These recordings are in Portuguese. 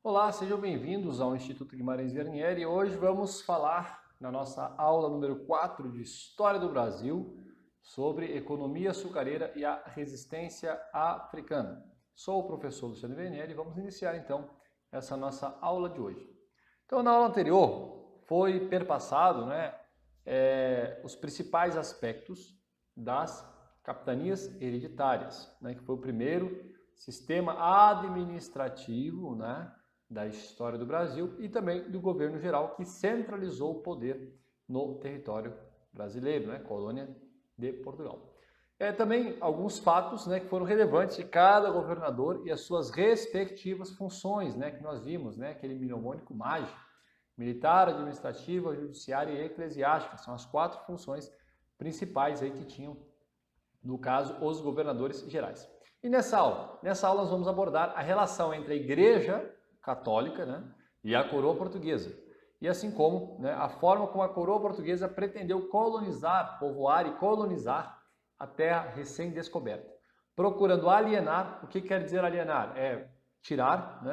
Olá, sejam bem-vindos ao Instituto Guimarães Vernier e hoje vamos falar na nossa aula número 4 de História do Brasil sobre economia açucareira e a resistência africana. Sou o professor Luciano Vernier e vamos iniciar então essa nossa aula de hoje. Então, na aula anterior foi perpassado os principais aspectos das capitanias hereditárias, que foi o primeiro sistema administrativo, da história do Brasil e também do governo geral que centralizou o poder no território brasileiro, colônia de Portugal. Também alguns fatos que foram relevantes de cada governador e as suas respectivas funções, que nós vimos, aquele mnemônico mágico, militar, administrativa, judiciária e eclesiástica, são as 4 funções principais aí que tinham, no caso, os governadores gerais. E nessa aula nós vamos abordar a relação entre a Igreja Católica e a coroa portuguesa. E assim como a forma como a coroa portuguesa pretendeu colonizar, povoar e colonizar a terra recém-descoberta. Procurando alienar, o que quer dizer alienar? É tirar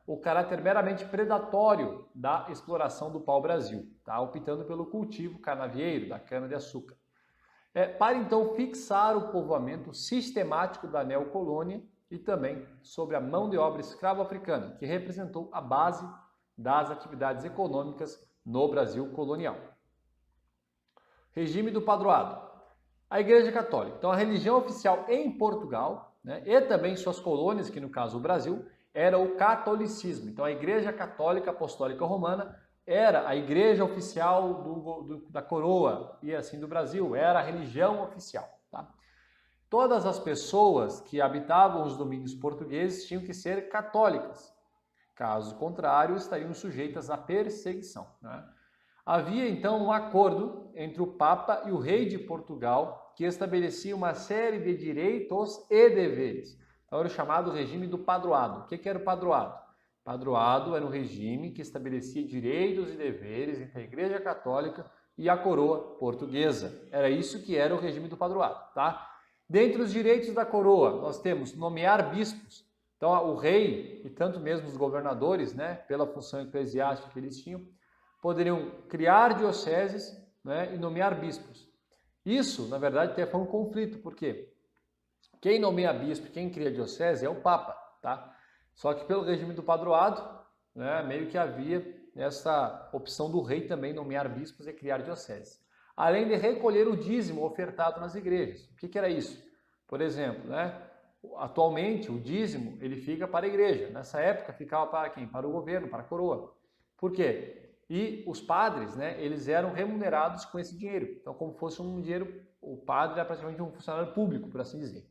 o caráter meramente predatório da exploração do pau-brasil, optando pelo cultivo canavieiro, da cana-de-açúcar. Para então fixar o povoamento sistemático da neocolônia e também sobre a mão de obra escrava africana, que representou a base das atividades econômicas no Brasil colonial. Regime do padroado. A Igreja Católica. Então, a religião oficial em Portugal, e também suas colônias, que no caso o Brasil, era o catolicismo. Então, a Igreja Católica Apostólica Romana era a igreja oficial da coroa e assim do Brasil, era a religião oficial. Todas as pessoas que habitavam os domínios portugueses tinham que ser católicas. Caso contrário, estariam sujeitas à perseguição. Havia então um acordo entre o Papa e o rei de Portugal que estabelecia uma série de direitos e deveres. Então era o chamado regime do padroado. O que era o padroado? Padroado era um regime que estabelecia direitos e deveres entre a Igreja Católica e a coroa portuguesa. Era isso que era o regime do padroado, Dentre os direitos da coroa, nós temos nomear bispos. Então, o rei e tanto mesmo os governadores, pela função eclesiástica que eles tinham, poderiam criar dioceses e nomear bispos. Isso, na verdade, até foi um conflito, porque quem nomeia bispo, quem cria diocese é o Papa, Só que pelo regime do padroado, meio que havia essa opção do rei também nomear bispos e criar dioceses. Além de recolher o dízimo ofertado nas igrejas. O que era isso? Por exemplo, atualmente o dízimo ele fica para a igreja. Nessa época ficava para quem? Para o governo, para a coroa. Por quê? E os padres, eles eram remunerados com esse dinheiro. Então, como fosse um dinheiro, o padre era praticamente um funcionário público, por assim dizer.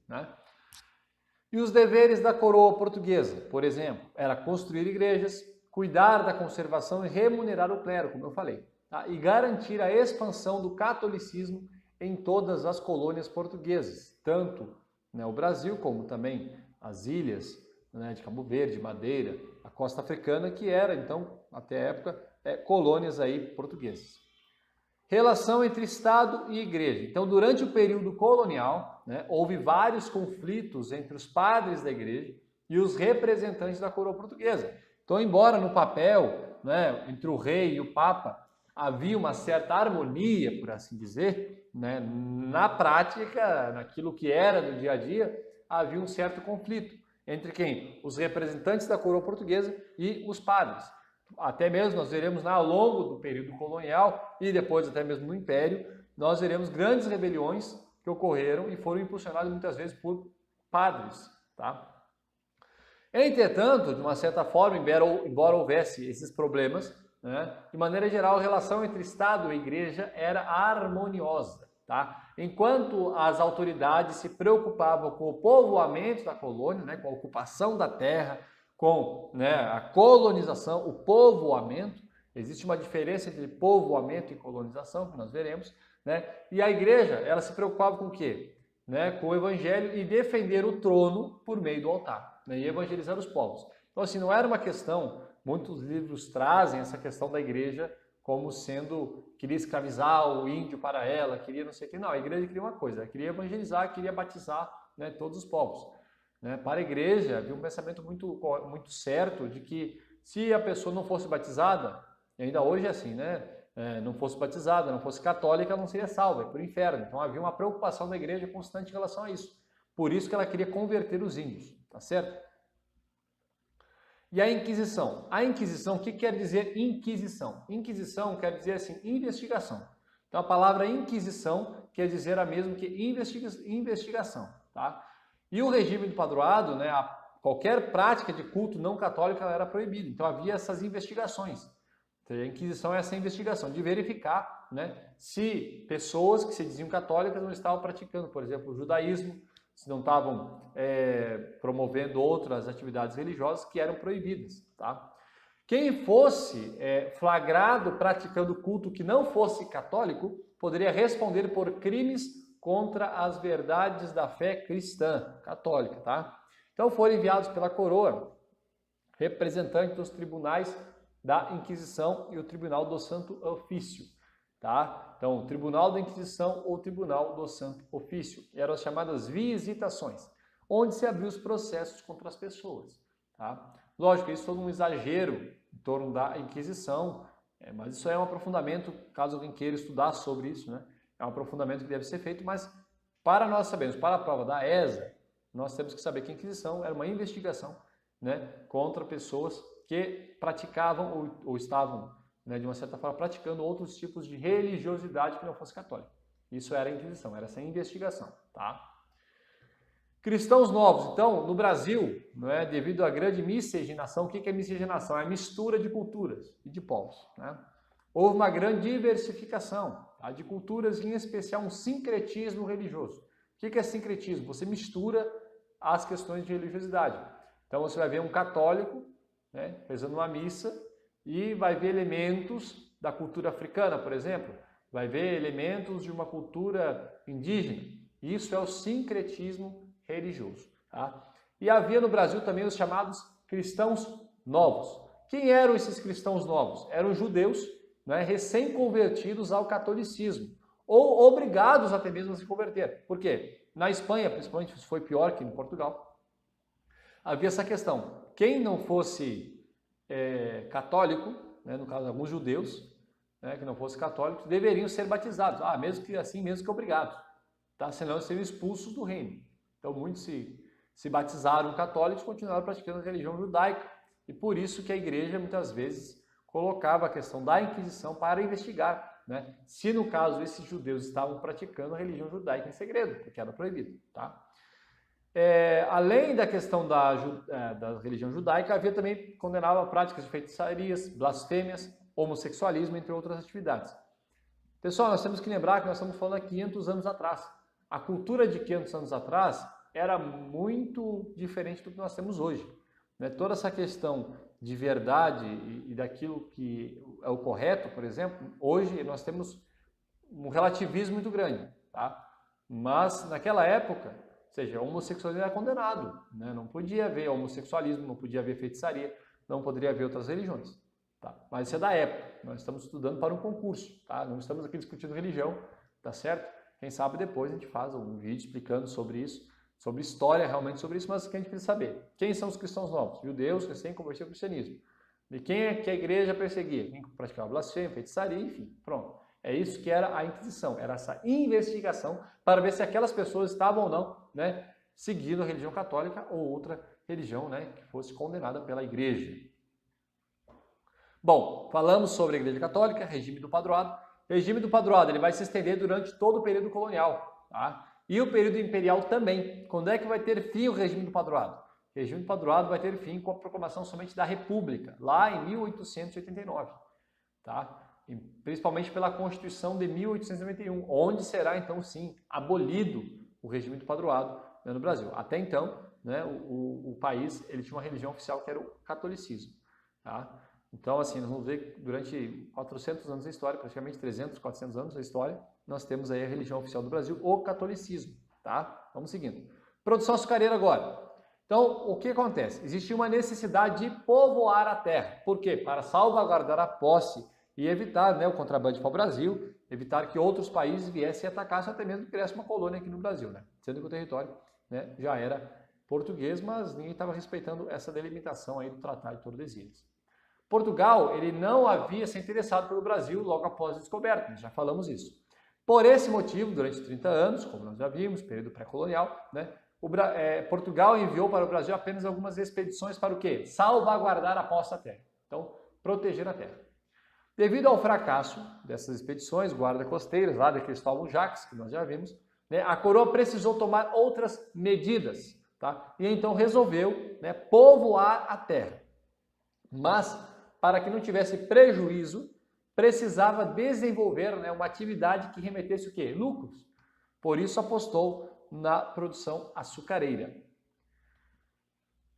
E os deveres da coroa portuguesa, por exemplo, era construir igrejas, cuidar da conservação e remunerar o clero, como eu falei. E garantir a expansão do catolicismo em todas as colônias portuguesas, tanto o Brasil como também as ilhas de Cabo Verde, Madeira, a costa africana, que era então, até a época, colônias aí portuguesas. Relação entre Estado e Igreja. Então, durante o período colonial, houve vários conflitos entre os padres da Igreja e os representantes da coroa portuguesa. Então, embora no papel, entre o rei e o Papa, havia uma certa harmonia, por assim dizer, na prática, naquilo que era no dia a dia, havia um certo conflito entre quem? Os representantes da coroa portuguesa e os padres. Até mesmo nós veremos ao longo do período colonial e depois até mesmo no Império, nós veremos grandes rebeliões que ocorreram e foram impulsionadas muitas vezes por padres. Entretanto, de uma certa forma, embora houvesse esses problemas, de maneira geral, a relação entre Estado e Igreja era harmoniosa. Enquanto as autoridades se preocupavam com o povoamento da colônia, com a ocupação da terra, com a colonização, o povoamento, existe uma diferença entre povoamento e colonização, que nós veremos, e a Igreja, ela se preocupava com o quê? Com o Evangelho e defender o trono por meio do altar, e evangelizar os povos. Então, assim, não era uma questão. Muitos livros trazem essa questão da igreja como sendo, queria escravizar o índio para ela, queria não sei o que. Não, a igreja queria uma coisa, ela queria evangelizar, queria batizar todos os povos. Para a igreja havia um pensamento muito certo de que se a pessoa não fosse batizada, e ainda hoje é assim, né? Não fosse batizada, não fosse católica, ela não seria salva, é para o inferno. Então havia uma preocupação da igreja constante em relação a isso. Por isso que ela queria converter os índios, tá certo? E a Inquisição? A Inquisição, o que quer dizer Inquisição? Inquisição quer dizer assim, investigação. Então a palavra Inquisição quer dizer a mesma que investigação, tá? E o regime do padroado, né, qualquer prática de culto não católica era proibida. Então havia essas investigações. Então, a Inquisição é essa investigação de verificar, né, se pessoas que se diziam católicas não estavam praticando, por exemplo, o judaísmo, se não estavam promovendo outras atividades religiosas que eram proibidas, tá? Quem fosse flagrado praticando culto que não fosse católico poderia responder por crimes contra as verdades da fé cristã católica, tá? Então foram enviados pela coroa representantes dos tribunais da Inquisição e o Tribunal do Santo Ofício, tá? Então, o Tribunal da Inquisição ou Tribunal do Santo Ofício eram as chamadas visitações, onde se abriu os processos contra as pessoas, tá? Lógico, isso foi um exagero em torno da Inquisição, mas isso é um aprofundamento, caso alguém queira estudar sobre isso, né? É um aprofundamento que deve ser feito, mas para nós sabermos, para a prova da ESA, nós temos que saber que a Inquisição era uma investigação, né, contra pessoas que praticavam ou estavam, né, de uma certa forma, praticando outros tipos de religiosidade que não fosse católica. Isso era a Inquisição, era essa investigação, tá? Cristãos novos. Então, no Brasil, né, devido à grande miscigenação, o que é miscigenação? É a mistura de culturas e de povos, né? Houve uma grande diversificação, tá, de culturas, em especial um sincretismo religioso. O que é sincretismo? Você mistura as questões de religiosidade. Então, você vai ver um católico, né, rezando uma missa e vai ver elementos da cultura africana, por exemplo, vai ver elementos de uma cultura indígena. Isso é o sincretismo religioso, tá? E havia no Brasil também os chamados cristãos novos. Quem eram esses cristãos novos? Eram judeus, né, recém-convertidos ao catolicismo, ou obrigados até mesmo a se converter. Por quê? Na Espanha, principalmente, isso foi pior que em Portugal, havia essa questão. Quem não fosse católico, né, no caso alguns judeus, né, que não fossem católicos, deveriam ser batizados, mesmo que assim, mesmo que obrigados, tá? Senão seriam expulsos do reino. Então muitos se batizaram católicos e continuaram praticando a religião judaica, e por isso que a igreja muitas vezes colocava a questão da Inquisição para investigar, né, se no caso esses judeus estavam praticando a religião judaica em segredo, porque era proibido, tá? Além da questão da religião judaica, havia também condenava práticas de feitiçarias, blasfêmias, homossexualismo, entre outras atividades. Pessoal, nós temos que lembrar que nós estamos falando há 500 anos atrás. A cultura de 500 anos atrás era muito diferente do que nós temos hoje, né? Toda essa questão de verdade e daquilo que é o correto, por exemplo, hoje nós temos um relativismo muito grande, tá? Mas naquela época, ou seja, o homossexualismo era condenado, né? Não podia haver homossexualismo, não podia haver feitiçaria, não poderia haver outras religiões, tá? Mas isso é da época, nós estamos estudando para um concurso, tá? Não estamos aqui discutindo religião, tá certo? Quem sabe depois a gente faz um vídeo explicando sobre isso, sobre história realmente sobre isso, mas o que a gente precisa saber. Quem são os cristãos novos? Judeus recém-convertidos ao cristianismo. E quem é que a igreja perseguia? Quem praticava blasfêmia, feitiçaria, enfim, pronto. É isso que era a Inquisição, era essa investigação para ver se aquelas pessoas estavam ou não, né, seguindo a religião católica ou outra religião, né, que fosse condenada pela igreja. Bom, falamos sobre a igreja católica, regime do padroado. O regime do padroado ele vai se estender durante todo o período colonial, tá? E o período imperial também. Quando é que vai ter fim o regime do padroado? O regime do padroado vai ter fim com a proclamação somente da República, lá em 1889, tá? E principalmente pela Constituição de 1891, onde será então sim abolido o regime do padroado, né, no Brasil. Até então, né, o país ele tinha uma religião oficial que era o catolicismo, tá? Então, assim, nós vamos ver que durante 400 anos da história, praticamente 300, 400 anos da história, nós temos aí a religião oficial do Brasil, o catolicismo, tá? Vamos seguindo. Produção açucareira agora. Então, o que acontece? Existia uma necessidade de povoar a terra. Por quê? Para salvaguardar a posse e evitar, né, o contrabando de pau-brasil, evitar que outros países viessem e atacassem, até mesmo que criasse uma colônia aqui no Brasil, né? Sendo que o território, né, já era português, mas ninguém estava respeitando essa delimitação aí do Tratado de Tordesilhas. Portugal, ele não havia se interessado pelo Brasil logo após a descoberta, já falamos isso. Por esse motivo, durante 30 anos, como nós já vimos, período pré-colonial, né, Portugal enviou para o Brasil apenas algumas expedições para o quê? Salvaguardar a posse da terra. Então, proteger a terra. Devido ao fracasso dessas expedições, guarda-costeiras, lá de Cristóvão Jacques, que nós já vimos, né, a coroa precisou tomar outras medidas, tá? E então resolveu, né, povoar a terra. Mas, para que não tivesse prejuízo, precisava desenvolver, né, uma atividade que remetesse o quê? Lucros. Por isso apostou na produção açucareira.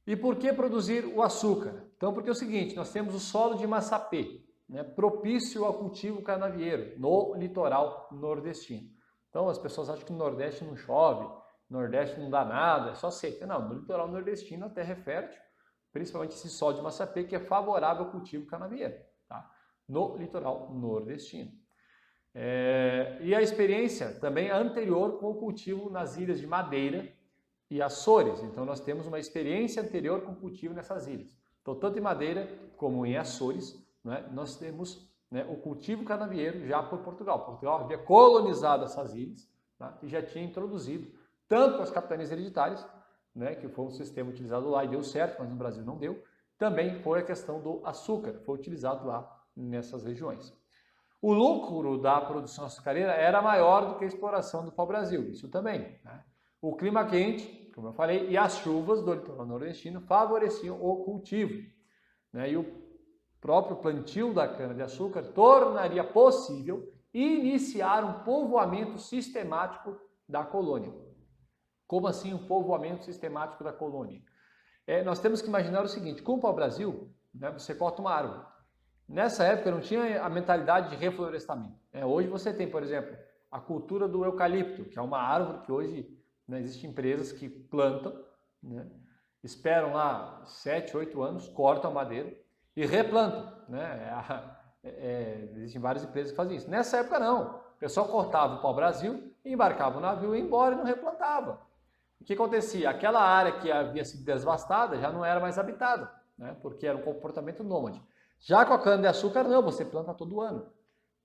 E por que produzir o açúcar? Então, porque é o seguinte, nós temos o solo de Massapê, né, propício ao cultivo canavieiro, no litoral nordestino. Então, as pessoas acham que no Nordeste não chove, no Nordeste não dá nada, é só seca. Não, no litoral nordestino a terra é fértil, principalmente esse solo de Massapê, que é favorável ao cultivo canavieiro, tá? No litoral nordestino. E a experiência também é anterior com o cultivo nas ilhas de Madeira e Açores. Então, nós temos uma experiência anterior com o cultivo nessas ilhas. Então, tanto em Madeira como em Açores, né, nós temos, né, o cultivo canavieiro já por Portugal. Portugal havia colonizado essas ilhas, tá, e já tinha introduzido tanto as capitanias hereditárias, né, que foi um sistema utilizado lá e deu certo, mas no Brasil não deu. Também foi a questão do açúcar, foi utilizado lá nessas regiões. O lucro da produção açucareira era maior do que a exploração do pau-brasil, isso também, né? O clima quente, como eu falei, e as chuvas do litoral nordestino favoreciam o cultivo, né? E o próprio plantio da cana-de-açúcar tornaria possível iniciar um povoamento sistemático da colônia. Como assim um povoamento sistemático da colônia? Nós temos que imaginar o seguinte, com o pau-brasil, né, você corta uma árvore. Nessa época não tinha a mentalidade de reflorestamento. Hoje você tem, por exemplo, a cultura do eucalipto, que é uma árvore que hoje, né, existem empresas que plantam, né, esperam lá 7, 8 anos, cortam a madeira e replantam, né? Existem várias empresas que fazem isso. Nessa época não. O pessoal cortava o pau-brasil, embarcava o navio e ia embora e não replantava. O que acontecia? Aquela área que havia sido devastada já não era mais habitada, né? Porque era um comportamento nômade. Já com a cana-de-açúcar, não, você planta todo ano,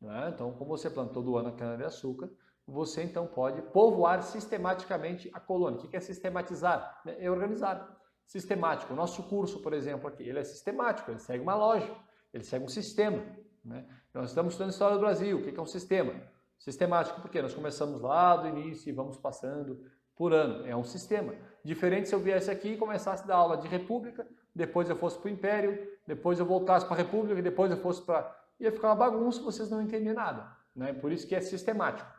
né? Então, como você planta todo ano a cana-de-açúcar, você então pode povoar sistematicamente a colônia. O que é sistematizar? É organizar. Sistemático. O nosso curso, por exemplo, aqui, ele é sistemático, ele segue uma lógica, ele segue um sistema, né? Nós estamos estudando história do Brasil. O que é um sistema? Sistemático, porque nós começamos lá do início e vamos passando por ano. É um sistema. Diferente se eu viesse aqui e começasse a dar aula de república, depois eu fosse para o império, depois eu voltasse para a república, depois eu fosse para... Ia ficar uma bagunça, vocês não entendem nada, né? Por isso que é sistemático.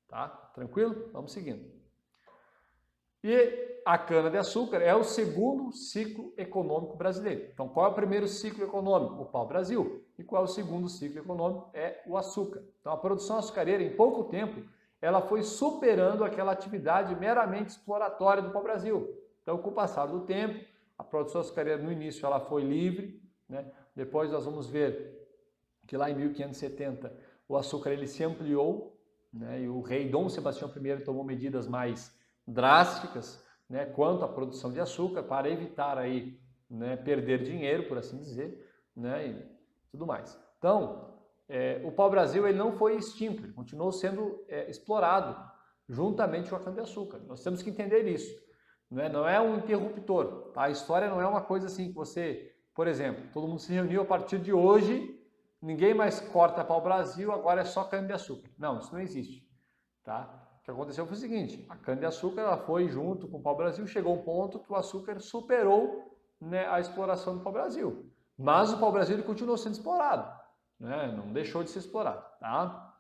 Tá? Tranquilo? Vamos seguindo. E a cana-de-açúcar é o segundo ciclo econômico brasileiro. Então, qual é o primeiro ciclo econômico? O pau-brasil. E qual é o segundo ciclo econômico? É o açúcar. Então, a produção açucareira, em pouco tempo, ela foi superando aquela atividade meramente exploratória do pau-brasil. Então, com o passar do tempo, a produção açucareira, no início, ela foi livre, né? Depois nós vamos ver que lá em 1570 o açúcar ele se ampliou, né? E o rei Dom Sebastião I tomou medidas mais drásticas, né, quanto à produção de açúcar para evitar aí, né, perder dinheiro, por assim dizer, né, e tudo mais. Então, o pau-brasil ele não foi extinto, ele continuou sendo explorado juntamente com a cana-de-açúcar. Nós temos que entender isso, né? Não é um interruptor, tá? A história não é uma coisa assim que você, por exemplo, todo mundo se reuniu a partir de hoje, ninguém mais corta pau-brasil, agora é só cana-de-açúcar. Não, isso não existe, tá? O que aconteceu foi o seguinte, a cana-de-açúcar ela foi junto com o pau-brasil, chegou a um ponto que o açúcar superou, né, a exploração do pau-brasil. Mas o pau-brasil ele continuou sendo explorado, né, não deixou de ser explorado. Tá?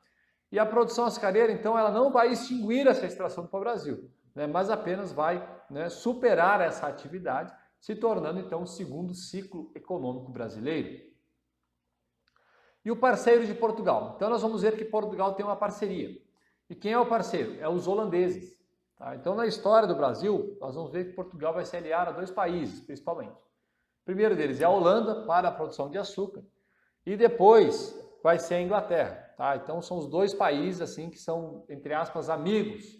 E a produção açucareira, então, ela não vai extinguir essa extração do pau-brasil, né, mas apenas vai, né, superar essa atividade, se tornando, então, o segundo ciclo econômico brasileiro. E o parceiro de Portugal? Então, nós vamos ver que Portugal tem uma parceria. E quem é o parceiro? É os holandeses. Tá? Então, na história do Brasil, nós vamos ver que Portugal vai se aliar a dois países, principalmente. O primeiro deles é a Holanda, para a produção de açúcar, e depois vai ser a Inglaterra. Tá? Então, são os dois países assim que são, entre aspas, amigos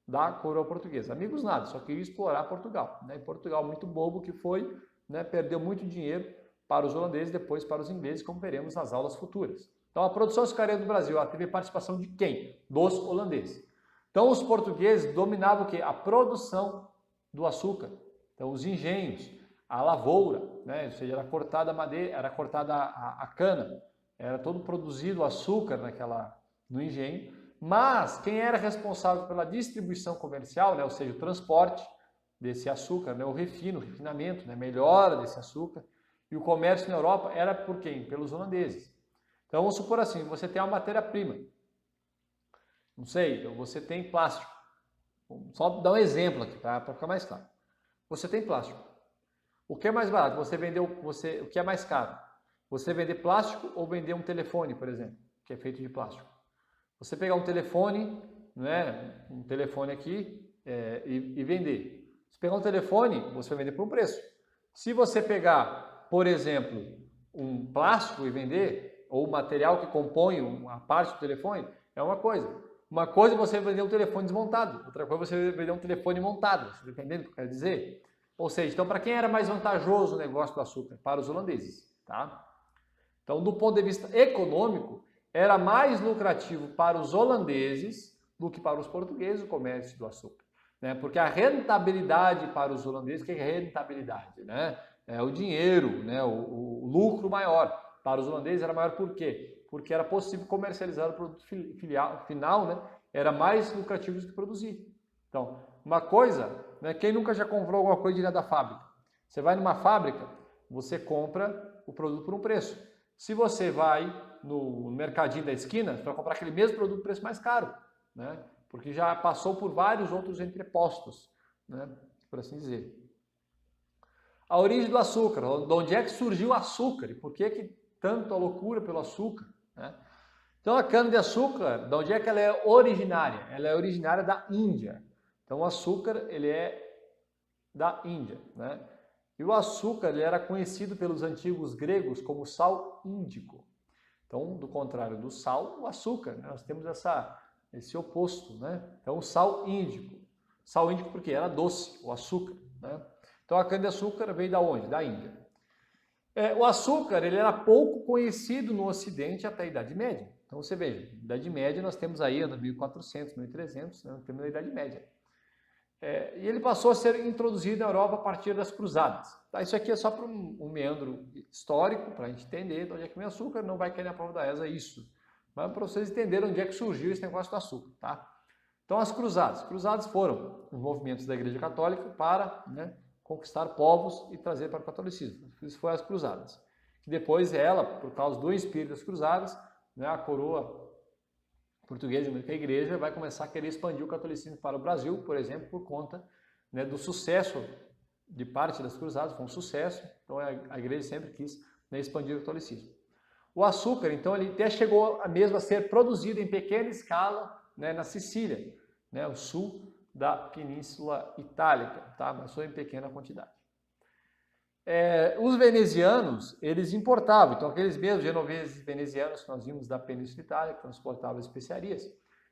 da coroa portuguesa. Amigos nada, só queria explorar Portugal. Né? E Portugal, muito bobo que foi, né? Perdeu muito dinheiro para os holandeses, depois para os ingleses, como veremos nas aulas futuras. Então, a produção açucareira do Brasil, ela teve participação de quem? Dos holandeses. Então, os portugueses dominavam o quê? A produção do açúcar. Então, os engenhos, a lavoura, né? Ou seja, era cortada a madeira, era cortada a cana, era todo produzido o açúcar no engenho. Mas quem era responsável pela distribuição comercial, né? Ou seja, o transporte desse açúcar, né? O refinamento, né? Melhora desse açúcar, e o comércio na Europa era por quem? Pelos holandeses. Então, vamos supor assim, você tem uma matéria-prima, não sei, você tem plástico. Só dar um exemplo aqui, para ficar mais claro. Você tem plástico. O que é mais barato? O que é mais caro? Você vender plástico ou vender um telefone, por exemplo, que é feito de plástico? Você pegar um telefone, né, um telefone aqui e vender. Se pegar um telefone, você vai vender por um preço. Se você pegar, por exemplo, um plástico e vender, ou o material que compõe a parte do telefone, é uma coisa. Uma coisa é você vender um telefone desmontado, outra coisa é você vender um telefone montado. Você está entendendo o que eu quero dizer? Ou seja, então para quem era mais vantajoso o negócio do açúcar? Para os holandeses. Tá? Então, do ponto de vista econômico, era mais lucrativo para os holandeses do que para os portugueses o comércio do açúcar. Né? Porque a rentabilidade para os holandeses, o que é rentabilidade? Né? É o dinheiro, né? o lucro maior. Para os holandeses era maior por quê? Porque era possível comercializar o produto final, né? Era mais lucrativo do que produzir. Então, uma coisa, né? Quem nunca já comprou alguma coisa direto da fábrica? Você vai numa fábrica, você compra o produto por um preço. Se você vai no mercadinho da esquina, você vai comprar aquele mesmo produto por preço mais caro, né? Porque já passou por vários outros entrepostos, né? Por assim dizer. A origem do açúcar, de onde é que surgiu o açúcar e por que tanto a loucura pelo açúcar, né? Então a cana-de-açúcar, de onde é que ela é originária? Ela é originária da Índia. Então o açúcar, ele é da Índia, né? E o açúcar, ele era conhecido pelos antigos gregos como sal índico. Então, do contrário do sal, o açúcar, né? Nós temos esse oposto, né? Então o sal índico. Sal índico porque era doce, o açúcar, né? Então a cana-de-açúcar veio da onde? Da Índia. O açúcar, ele era pouco conhecido no Ocidente até a Idade Média. Então você veja, Idade Média nós temos aí, ano 1400, 1300, né? Nós temos a Idade Média. E ele passou a ser introduzido na Europa a partir das cruzadas. Tá? Isso aqui é só para um meandro histórico, para a gente entender de onde é que vem o açúcar, não vai cair na prova da ESA isso. Mas para vocês entenderem onde é que surgiu esse negócio do açúcar. Tá? Então as cruzadas. Cruzadas foram os movimentos da Igreja Católica para, né, conquistar povos e trazer para o catolicismo. Isso foi as cruzadas. E depois ela, por causa do espírito das cruzadas, né, a coroa portuguesa, a igreja, vai começar a querer expandir o catolicismo para o Brasil, por exemplo, por conta, né, do sucesso de parte das cruzadas, foi um sucesso, então a igreja sempre quis, né, expandir o catolicismo. O açúcar, então, ele até chegou mesmo a ser produzido em pequena escala, né, na Sicília, né, o sul da Península Itálica, tá? Mas só em pequena quantidade. Os venezianos, eles importavam, então aqueles mesmos genoveses venezianos que nós vimos da Península Itálica, que transportavam especiarias,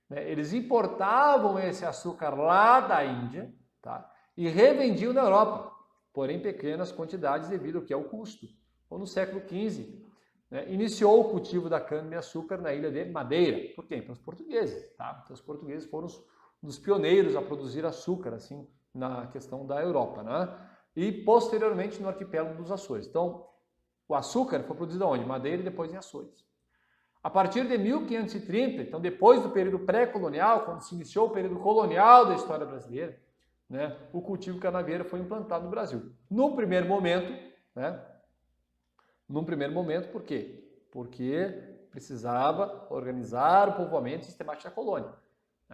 né, eles importavam esse açúcar lá da Índia, tá? E revendiam na Europa, porém em pequenas quantidades devido ao que é o custo. Ou no século XV, né, iniciou o cultivo da cana-de-açúcar na ilha de Madeira. Por quem? Para os portugueses, tá? Então os portugueses foram dos pioneiros a produzir açúcar, assim, na questão da Europa, né? E posteriormente no arquipélago dos Açores. Então, o açúcar foi produzido onde? Madeira e depois em Açores. A partir de 1530, então depois do período pré-colonial, quando se iniciou o período colonial da história brasileira, né, o cultivo canavieiro foi implantado no Brasil. No primeiro momento, né? Por quê? Porque precisava organizar o povoamento sistemático da colônia.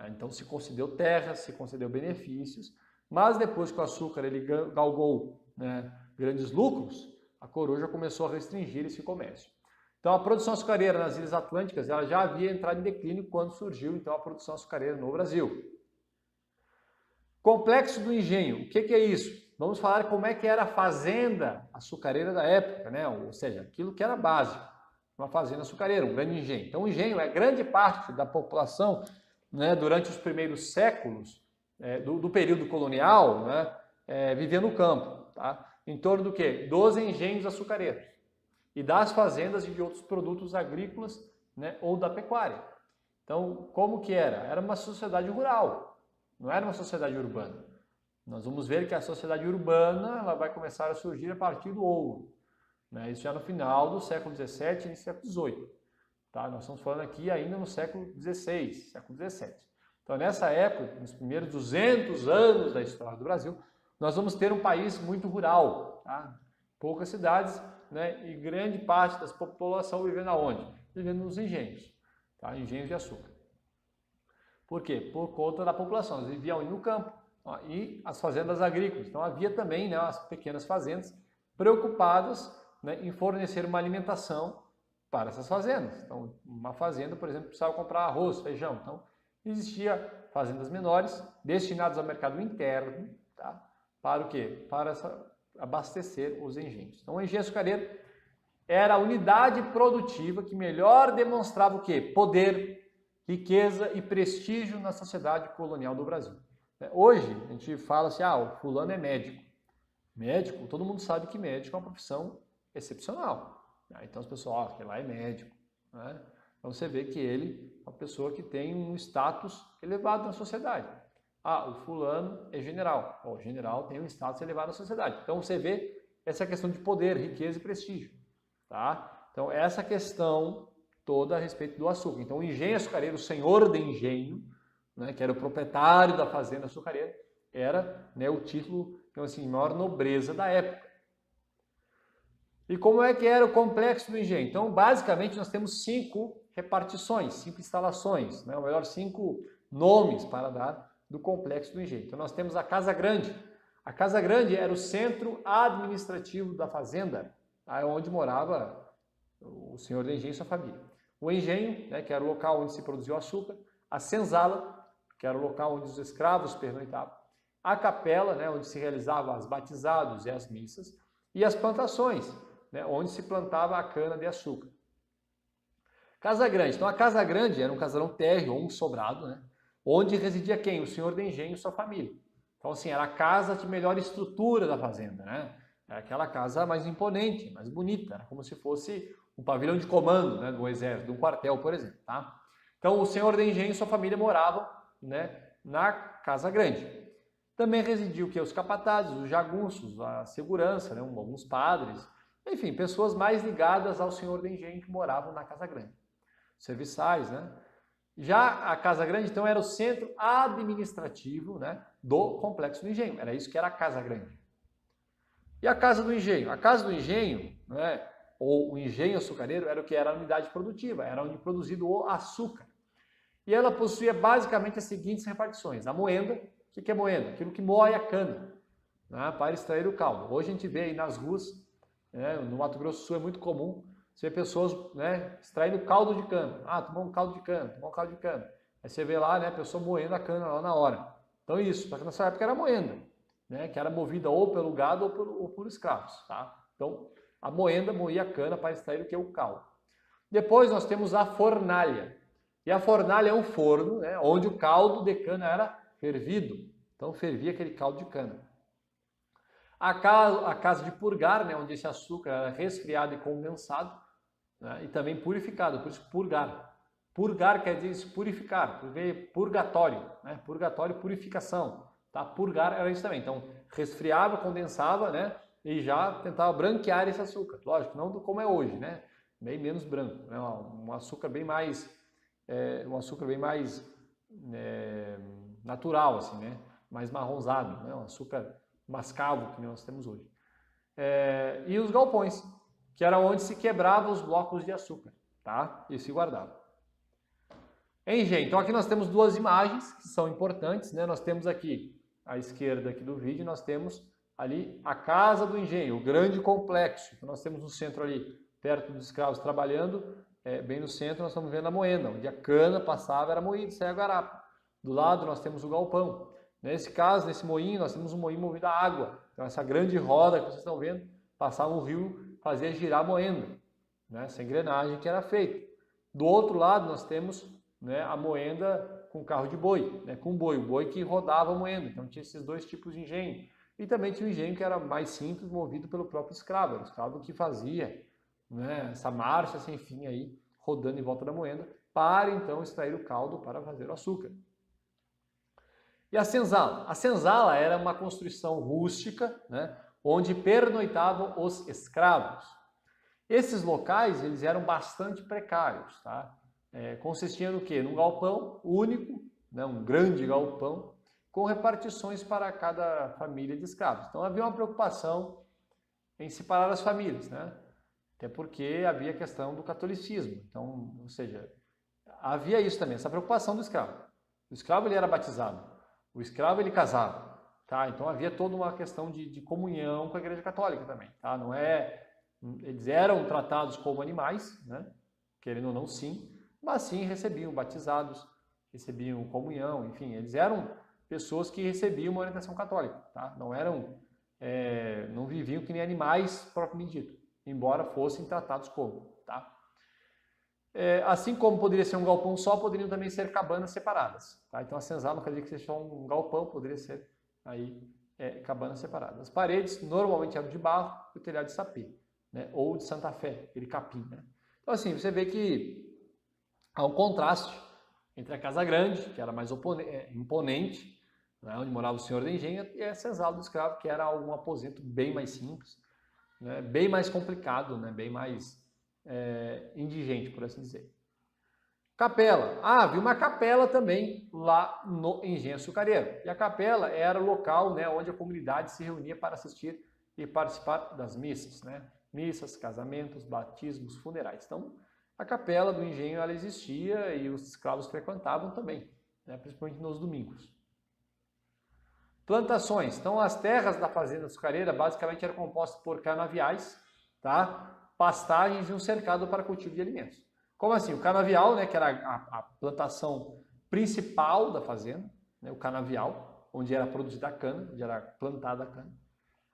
Então se concedeu terras, se concedeu benefícios, mas depois que o açúcar ele galgou, né, grandes lucros, a coroa já começou a restringir esse comércio. Então a produção açucareira nas Ilhas Atlânticas ela já havia entrado em declínio quando surgiu então a produção açucareira no Brasil. Complexo do engenho, o que é isso? Vamos falar como é que era a fazenda açucareira da época, né? Ou seja, aquilo que era básico, uma fazenda açucareira, um grande engenho. Então o engenho é grande parte da população, né, durante os primeiros séculos do período colonial, né, vivia no campo, tá? Em torno do quê? 12 engenhos açucareiros. e das fazendas e de outros produtos agrícolas, né, ou da pecuária. Então, como que era? Era uma sociedade rural, não era uma sociedade urbana. Nós vamos ver que a sociedade urbana ela vai começar a surgir a partir do ouro, né? Isso já no final do século XVII e no século XVIII. Tá? Nós estamos falando aqui ainda no século XVI, século XVII. Então, nessa época, nos primeiros 200 anos da história do Brasil, nós vamos ter um país muito rural, tá? Poucas cidades, né? E grande parte da população vivendo aonde? Vivendo nos engenhos, tá? Engenhos de açúcar. Por quê? Por conta da população. Eles viviam no campo, ó, e as fazendas agrícolas. Então, havia também, né, as pequenas fazendas preocupadas, né, em fornecer uma alimentação para essas fazendas. Então, uma fazenda, por exemplo, precisava comprar arroz, feijão. Então, existia fazendas menores destinadas ao mercado interno, tá? Para o quê? Para abastecer os engenhos. Então, o engenho açucareiro era a unidade produtiva que melhor demonstrava o quê? Poder, riqueza e prestígio na sociedade colonial do Brasil. Hoje, a gente fala assim, o fulano é médico. Médico, todo mundo sabe que médico é uma profissão excepcional. Então, as pessoas, aquele lá é médico, né? Então, você vê que ele é uma pessoa que tem um status elevado na sociedade. O fulano é general. O general tem um status elevado na sociedade. Então, você vê essa questão de poder, riqueza e prestígio. Tá? Então, essa questão toda a respeito do açúcar. Então, o engenho açucareiro, o senhor de engenho, né, que era o proprietário da fazenda açucareira, era, né, o título, então, assim, maior nobreza da época. E como é que era o complexo do engenho? Então, basicamente, nós temos 5 repartições, 5 instalações, né, ou melhor, 5 nomes para dar do complexo do engenho. Então, nós temos a Casa Grande. A Casa Grande era o centro administrativo da fazenda, onde morava o senhor do engenho e sua família. O engenho, né, que era o local onde se produzia o açúcar. A senzala, que era o local onde os escravos pernoitavam. A capela, né, onde se realizavam os batizados e as missas. E as plantações, né, onde se plantava a cana de açúcar. Casa Grande. Então, a Casa Grande era um casarão térreo ou um sobrado, né, onde residia quem? O senhor do engenho e sua família. Então, assim, era a casa de melhor estrutura da fazenda, né? Era aquela casa mais imponente, mais bonita, era como se fosse um pavilhão de comando, né, do exército, de um quartel, por exemplo, tá? Então, o senhor do engenho e sua família moravam, né, na Casa Grande. Também residiam os capatazes, os jagunços, a segurança, né, alguns padres, enfim, pessoas mais ligadas ao senhor do engenho que moravam na Casa Grande. Serviçais, né? Já a Casa Grande, então, era o centro administrativo, né, do complexo do engenho. Era isso que era a Casa Grande. E a Casa do Engenho? A Casa do Engenho, né, ou o engenho açucareiro, era o que era a unidade produtiva, era onde produzido o açúcar. E ela possuía basicamente as seguintes repartições. A moenda, o que é moenda? Aquilo que moe a cana, né, para extrair o caldo. Hoje a gente vê aí nas ruas, né, no Mato Grosso do Sul é muito comum, você vê pessoas, né, extraindo caldo de cana. Tomou um caldo de cana, tomou um caldo de cana. Aí você vê lá, né, a pessoa moendo a cana lá na hora. Então isso, só que nessa época era moenda, né, que era movida ou pelo gado ou por escravos. Tá? Então a moenda moía a cana para extrair o que é o caldo. Depois nós temos a fornalha. E a fornalha é um forno, né, onde o caldo de cana era fervido. Então fervia aquele caldo de cana. A casa de purgar, né, onde esse açúcar era resfriado e condensado, né, e também purificado, por isso purgar. Purgar quer dizer purificar, purgatório, né, purgatório, purificação. Tá? Purgar era isso também. Então resfriava, condensava, né, e já tentava branquear esse açúcar. Lógico, não como é hoje, né, bem menos branco, né, um açúcar bem mais natural, assim, né, mais marronzado, né, um açúcar mascavo que nós temos hoje. E os galpões, que era onde se quebrava os blocos de açúcar, tá? E se guardava. Engenho. Então aqui nós temos 2 imagens que são importantes, né? Nós temos aqui à esquerda aqui do vídeo, nós temos ali a casa do engenho, o grande complexo. Então nós temos no centro ali, perto dos escravos trabalhando, bem no centro nós estamos vendo a moenda, onde a cana passava, era moída, saia a garapa. Do lado nós temos o galpão. Nesse caso, nesse moinho, nós temos um moinho movido a água. Então essa grande roda que vocês estão vendo, passava um rio, fazia girar a moenda, né? Essa engrenagem que era feita. Do outro lado nós temos, né, a moenda com carro de boi, né, com boi, o boi que rodava a moenda. Então tinha esses 2 tipos de engenho. E também tinha o engenho que era mais simples, movido pelo próprio escravo. Era o escravo que fazia, né, essa marcha sem fim aí, rodando em volta da moenda, para então extrair o caldo para fazer o açúcar. E a senzala? A senzala era uma construção rústica, né, onde pernoitavam os escravos. Esses locais eles eram bastante precários, tá? Consistiam no quê? Num galpão único, né, um grande galpão, com repartições para cada família de escravos. Então havia uma preocupação em separar as famílias, né? Até porque havia a questão do catolicismo. Então, ou seja, havia isso também, essa preocupação do escravo. O escravo ele era batizado, o escravo ele casava, tá? Então havia toda uma questão de comunhão com a Igreja Católica também, tá? Não é, eles eram tratados como animais, né? Querendo ou não, sim, mas sim recebiam batizados, recebiam comunhão, enfim, eles eram pessoas que recebiam uma orientação católica, tá? Não eram, não viviam que nem animais propriamente dito, embora fossem tratados como, tá? Assim como poderia ser um galpão só, poderiam também ser cabanas separadas, tá? Então a senzala não quer dizer que seja só um galpão, poderia ser aí cabanas separadas. As paredes normalmente eram de barro e o telhado de sapê, né? Ou de Santa Fé, aquele capim, né? Então assim, você vê que há um contraste entre a casa grande, que era mais imponente, né, onde morava o senhor da engenha, e a senzala do escravo, que era um aposento bem mais simples, né, bem mais complicado, né, bem mais indigente, por assim dizer. Capela. Havia uma capela também lá no engenho açucareiro. E a capela era o local, né, onde a comunidade se reunia para assistir e participar das missas, né? Missas, casamentos, batismos, funerais. Então, a capela do engenho ela existia e os escravos frequentavam também, né, principalmente nos domingos. Plantações. Então, as terras da fazenda açucareira basicamente eram compostas por canaviais, tá? Pastagens e um cercado para cultivo de alimentos. Como assim? O canavial, né, que era a plantação principal da fazenda, né, o canavial, onde era produzida a cana, onde era plantada a cana.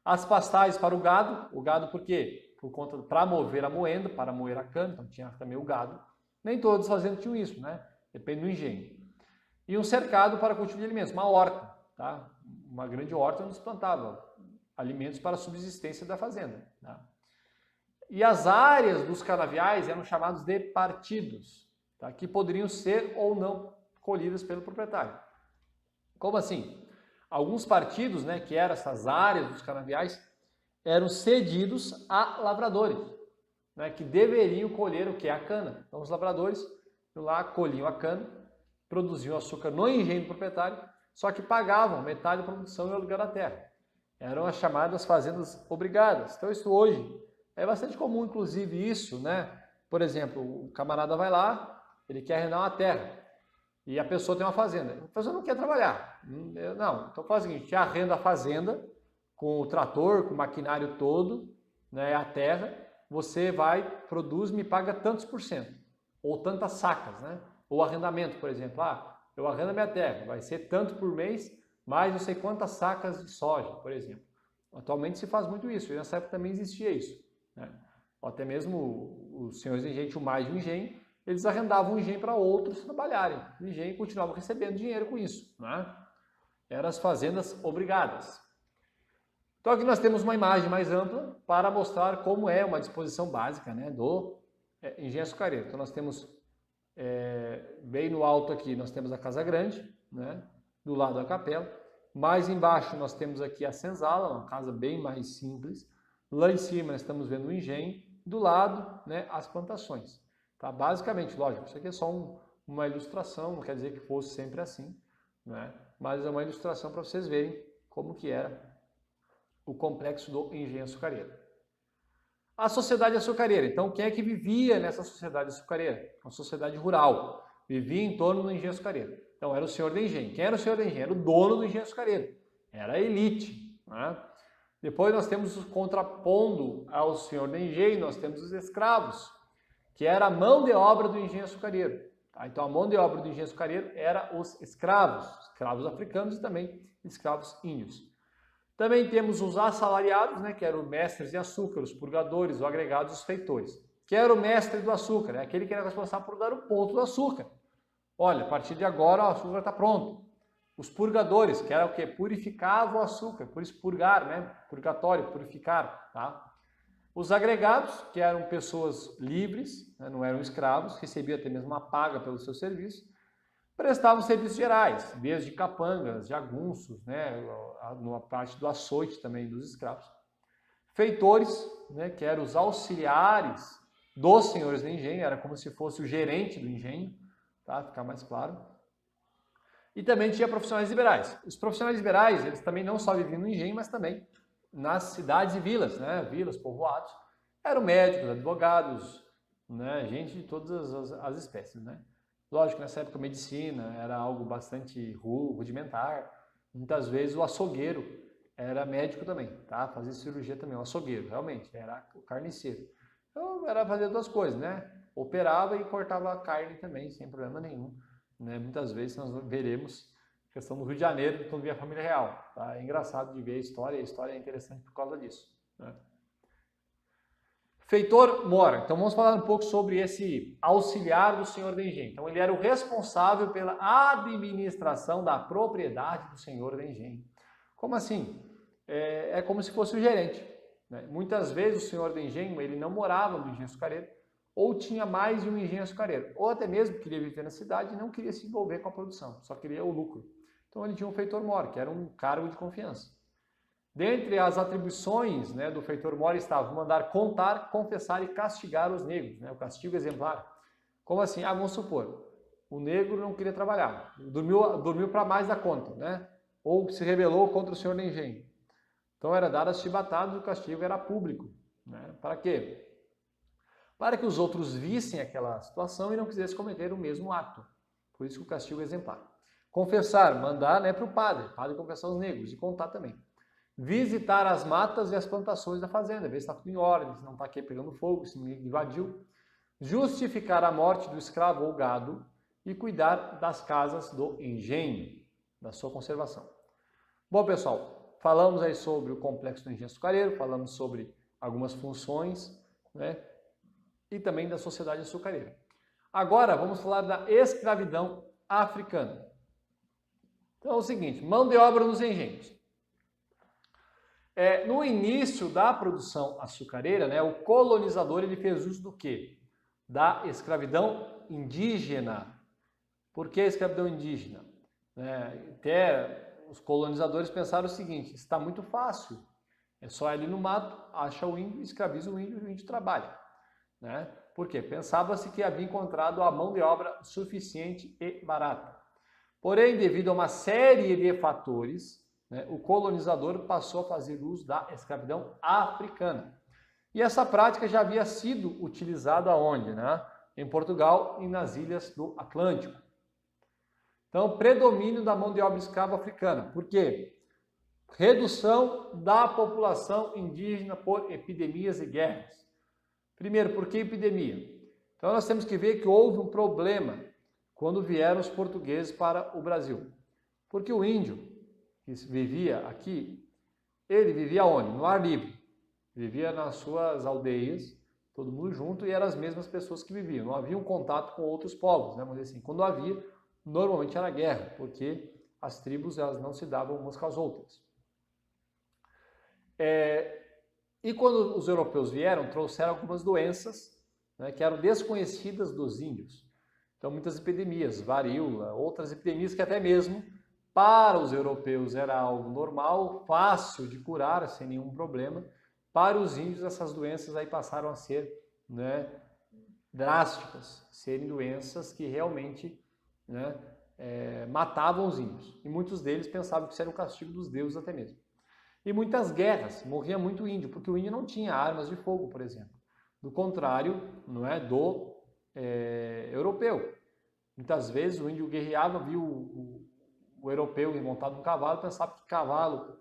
As pastagens para o gado por quê? Por conta para mover a moenda, para moer a cana, então tinha também o gado. Nem todas as fazendas tinham isso, né? Depende do engenho. E um cercado para cultivo de alimentos, uma horta, tá? Uma grande horta onde se plantava alimentos para a subsistência da fazenda, tá? E as áreas dos canaviais eram chamadas de partidos, tá? Que poderiam ser ou não colhidas pelo proprietário. Como assim? Alguns partidos, né, que eram essas áreas dos canaviais, eram cedidos a lavradores, né, que deveriam colher o que? A cana. Então os lavradores lá colhiam a cana, produziam açúcar no engenho do proprietário, só que pagavam metade da produção e o aluguel da terra. Eram as chamadas fazendas obrigadas. Então isso hoje é bastante comum, inclusive, isso, né? Por exemplo, o camarada vai lá, ele quer arrendar uma terra e a pessoa tem uma fazenda. A pessoa não quer trabalhar. Não, então faz o seguinte, te arrenda a fazenda com o trator, com o maquinário todo, né, a terra, você vai, produz, me paga tantos por cento, ou tantas sacas, né? Ou arrendamento, por exemplo, eu arrendo a minha terra, vai ser tanto por mês, mais não sei quantas sacas de soja, por exemplo. Atualmente se faz muito isso, e nessa época também existia isso, né? Ou até mesmo os senhores de engenho tinham mais de um engenho, eles arrendavam o engenho para outros trabalharem. O engenho continuava recebendo dinheiro com isso, né? Eram as fazendas obrigadas. Então aqui nós temos uma imagem mais ampla para mostrar como é uma disposição básica, né, do engenho açucareiro. Então nós temos, bem no alto aqui, nós temos a casa grande, né, do lado da capela. Mais embaixo nós temos aqui a senzala, uma casa bem mais simples. Lá em cima nós estamos vendo o engenho. Do lado, né, as plantações. Tá? Basicamente, lógico, isso aqui é só uma ilustração, não quer dizer que fosse sempre assim, né? Mas é uma ilustração para vocês verem como que era o complexo do engenho açucareiro. A sociedade açucareira. Então, quem é que vivia nessa sociedade açucareira? Uma sociedade rural. Vivia em torno do engenho açucareiro. Então, era o senhor do engenho. Quem era o senhor do engenho? Era o dono do engenho açucareiro. Era a elite, né? Depois nós temos, contrapondo ao senhor do engenho, nós temos os escravos, que era a mão de obra do engenho açucareiro. Tá? Então, a mão de obra do engenho açucareiro era os escravos africanos e também escravos índios. Também temos os assalariados, né, que eram mestres de açúcar, os purgadores, os agregados, os feitores. Que era o mestre do açúcar, aquele que era responsável por dar o ponto do açúcar. Olha, a partir de agora o açúcar está pronto. Os purgadores, que era o que? Purificava o açúcar, por isso purgar, né? Purgatório, purificar, tá? Os agregados, que eram pessoas livres, né, não eram escravos, recebiam até mesmo uma paga pelo seu serviço, prestavam serviços gerais, desde capangas, jagunços, né, numa parte do açoite também dos escravos. Feitores, né, que eram os auxiliares dos senhores do engenho, era como se fosse o gerente do engenho, tá? Ficar mais claro. E também tinha profissionais liberais. Os profissionais liberais, eles também não só viviam no engenho, mas também nas cidades e vilas, né? Vilas, povoados. Eram médicos, advogados, né? Gente de todas as espécies, né? Lógico, nessa época a medicina era algo bastante rudimentar. Muitas vezes o açougueiro era médico também, tá? Fazia cirurgia também, o açougueiro, realmente, era o carniceiro. Então, era fazer duas coisas, né? Operava e cortava a carne também, sem problema nenhum. Né? Muitas vezes nós veremos a questão do Rio de Janeiro, quando via a família real. Tá? É engraçado de ver a história é interessante por causa disso. Né? Feitor mora. Então vamos falar um pouco sobre esse auxiliar do senhor do engenho. Então ele era o responsável pela administração da propriedade do senhor do engenho. Como assim? É como se fosse o gerente. Né? Muitas vezes o senhor do engenho ele não morava no engenho açucareiro, ou tinha mais de um engenho açucareiro, ou até mesmo queria viver na cidade e não queria se envolver com a produção, só queria o lucro. Então ele tinha um feitor-mor, que era um cargo de confiança. Dentre as atribuições, né, do feitor-mor estava mandar contar, confessar e castigar os negros, né, o castigo exemplar. Como assim? Vamos supor, o negro não queria trabalhar, dormiu para mais da conta, né, ou se rebelou contra o senhor do engenho. Então era dado as chibatadas, o castigo era público. Né? Para quê? Para que os outros vissem aquela situação e não quisessem cometer o mesmo ato. Por isso que o castigo é exemplar. Confessar, mandar, né, para o padre confessar os negros e contar também. Visitar as matas e as plantações da fazenda, ver se está tudo em ordem, se não está aqui pegando fogo, se ninguém invadiu. Justificar a morte do escravo ou gado e cuidar das casas do engenho, da sua conservação. Bom, pessoal, falamos aí sobre o complexo do engenho açucareiro, falamos sobre algumas funções, né? E também da sociedade açucareira. Agora vamos falar da escravidão africana. Então é o seguinte, mão de obra nos engenhos. No início da produção açucareira, né, o colonizador ele fez uso do quê? Da escravidão indígena. Por que a escravidão indígena? Até os colonizadores pensaram o seguinte, está muito fácil, é só ir ali no mato, acha o índio, escraviza o índio trabalha. Né? Por quê? Pensava-se que havia encontrado a mão de obra suficiente e barata. Porém, devido a uma série de fatores, né, o colonizador passou a fazer uso da escravidão africana. E essa prática já havia sido utilizada aonde? Né? Em Portugal e nas ilhas do Atlântico. Então, predomínio da mão de obra escrava africana. Por quê? Redução da população indígena por epidemias e guerras. Primeiro, por que epidemia? Então nós temos que ver que houve um problema quando vieram os portugueses para o Brasil. Porque o índio que vivia aqui, ele vivia onde? No ar livre. Vivia nas suas aldeias, todo mundo junto, e eram as mesmas pessoas que viviam. Não havia um contato com outros povos, né? Vamos dizer assim. Quando havia, normalmente era guerra, porque as tribos elas não se davam umas com as outras. E quando os europeus vieram, trouxeram algumas doenças, né, que eram desconhecidas dos índios. Então, muitas epidemias, varíola, outras epidemias que até mesmo para os europeus era algo normal, fácil de curar, sem nenhum problema. Para os índios, essas doenças aí passaram a ser, né, drásticas, serem doenças que realmente, né, matavam os índios. E muitos deles pensavam que isso era o castigo dos deuses até mesmo. E muitas guerras, morria muito índio, porque o índio não tinha armas de fogo, por exemplo. Do contrário, não é, do europeu. Muitas vezes o índio guerreava, viu o europeu montado no cavalo, pensava que cavalo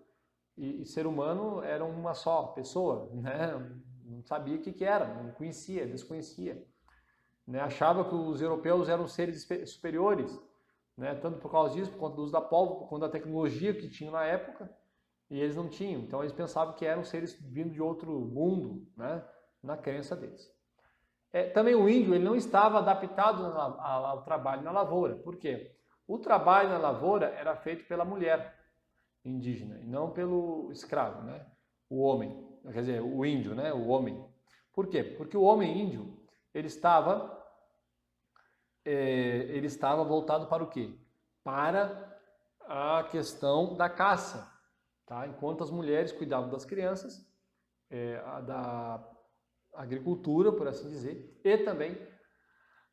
e ser humano eram uma só pessoa, né? Não sabia o que era, não conhecia, desconhecia. Né? Achava que os europeus eram seres superiores, né? Tanto por causa disso, por conta do uso da pólvora, por conta da tecnologia que tinham na época. E eles não tinham, então eles pensavam que eram seres vindo de outro mundo, né, na crença deles. Também o índio ele não estava adaptado ao trabalho na lavoura. Por quê? O trabalho na lavoura era feito pela mulher indígena e não pelo escravo, né, o homem. quer dizer, o índio, né, o homem. Por quê? Porque o homem índio, ele estava voltado para o quê? Para a questão da caça, tá? Enquanto as mulheres cuidavam das crianças, da agricultura, por assim dizer, e também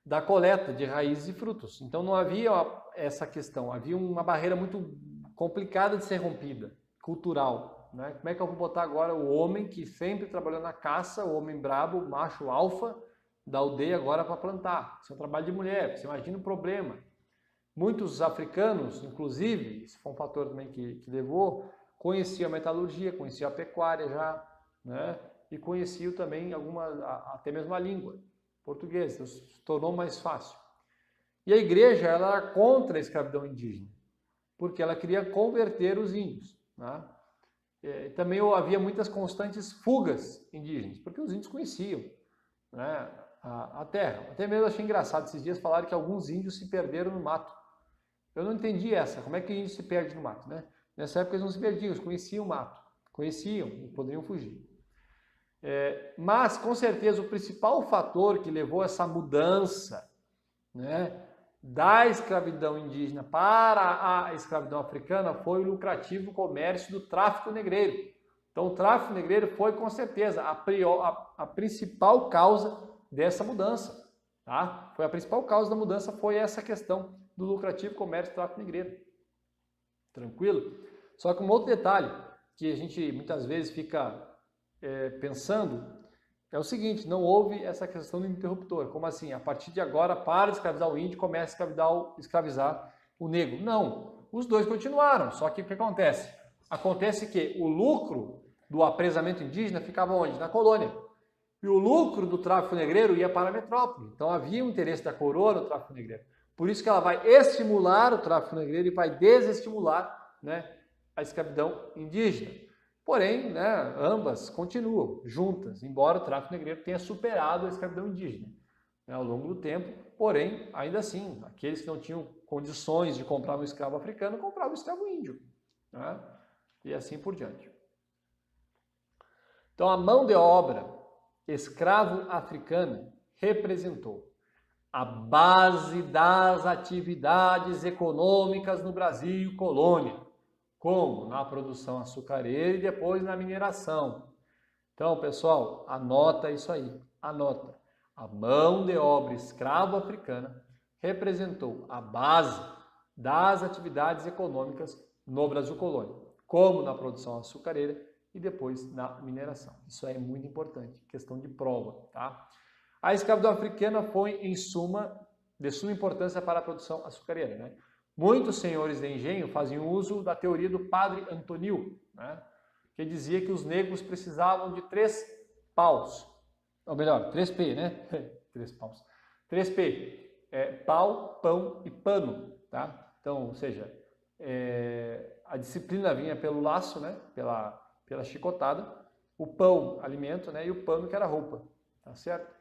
da coleta de raízes e frutos. Então não havia essa questão, havia uma barreira muito complicada de ser rompida, cultural, né? Como é que eu vou botar agora o homem que sempre trabalhou na caça, o homem brabo, o macho alfa da aldeia agora para plantar? Isso é um trabalho de mulher, você imagina o problema. Muitos africanos, inclusive, isso foi um fator também que levou, conheciam a metalurgia, conheciam a pecuária já, né? E conheciam também até mesmo a língua portuguesa, então se tornou mais fácil. E a igreja ela era contra a escravidão indígena, porque ela queria converter os índios, né? Também havia muitas constantes fugas indígenas, porque os índios conheciam, né, a terra. Até mesmo achei engraçado esses dias falaram que alguns índios se perderam no mato. Eu não entendi essa, como é que o índio se perde no mato, né? Nessa época eles não se perdiam, eles conheciam o mato, conheciam e poderiam fugir. Mas, com certeza, o principal fator que levou essa mudança, né, da escravidão indígena para a escravidão africana foi o lucrativo comércio do tráfico negreiro. Então, o tráfico negreiro foi, com certeza, a principal causa dessa mudança. Tá? A principal causa da mudança foi essa questão do lucrativo comércio do tráfico negreiro. Tranquilo? Só que um outro detalhe que a gente muitas vezes fica pensando é o seguinte, não houve essa questão do interruptor. Como assim? A partir de agora, para de escravizar o índio, começa a escravizar o negro. Não, os dois continuaram, só que o que acontece? Acontece que o lucro do apresamento indígena ficava onde? Na colônia. E o lucro do tráfico negreiro ia para a metrópole. Então havia um interesse da coroa no tráfico negreiro. Por isso que ela vai estimular o tráfico negreiro e vai desestimular, né, a escravidão indígena. Porém, né, ambas continuam juntas, embora o tráfico negreiro tenha superado a escravidão indígena, né, ao longo do tempo. Porém, ainda assim, aqueles que não tinham condições de comprar um escravo africano, compravam um escravo índio, né, e assim por diante. Então, a mão de obra escravo-africana representou a base das atividades econômicas no Brasil colônia. Como? Na produção açucareira e depois na mineração. Então, pessoal, anota isso aí. Anota. A mão de obra escravo-africana representou a base das atividades econômicas no Brasil colônia. Como na produção açucareira e depois na mineração. Isso é muito importante, questão de prova, tá? A escravidão africana foi, de suma importância para a produção açucareira, né? Muitos senhores de engenho faziam uso da teoria do padre Antonil, né, que dizia que os negros precisavam de 3 paus, ou melhor, 3P, né? 3 paus. 3P, pau, pão e pano, tá? Então, ou seja, a disciplina vinha pelo laço, né, pela chicotada, o pão, alimento, né, e o pano, que era roupa, tá certo?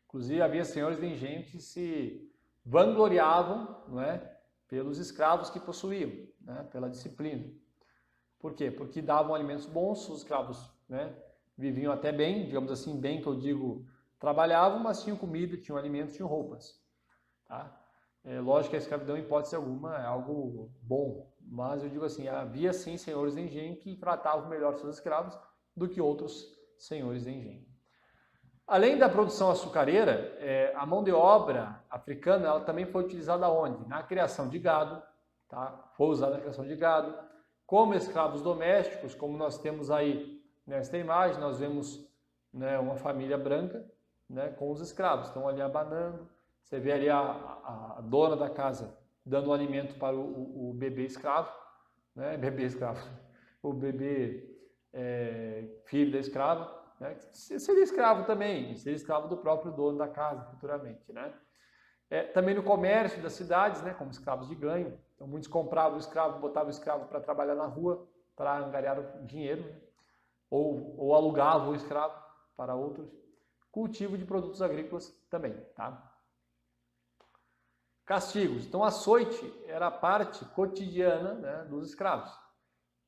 Inclusive, havia senhores de engenho que se vangloriavam, não é, pelos escravos que possuíam, né, pela disciplina. Por quê? Porque davam alimentos bons, os escravos, né, viviam até bem, digamos assim, bem que eu digo, trabalhavam, mas tinham comida, tinham alimentos, tinham roupas. Tá? Lógico que a escravidão, em hipótese alguma, é algo bom, mas eu digo assim, havia sim senhores de engenho que tratavam melhor seus escravos do que outros senhores de engenho. Além da produção açucareira, a mão de obra africana ela também foi utilizada onde? Na criação de gado, tá? Foi usada na criação de gado, como escravos domésticos, como nós temos aí nesta imagem, nós vemos, né, uma família branca, né, com os escravos, estão ali abanando, você vê ali a dona da casa dando o alimento para o bebê escravo, né, o bebê filho da escrava, né? Seria escravo também, seria escravo do próprio dono da casa futuramente, né? Também no comércio das cidades, né, como escravos de ganho. Então muitos compravam o escravo, botavam o escravo para trabalhar na rua, para angariar o dinheiro, né? ou alugavam o escravo para outros. Cultivo de produtos agrícolas também, tá? Castigos. Então açoite era a parte cotidiana, né, dos escravos.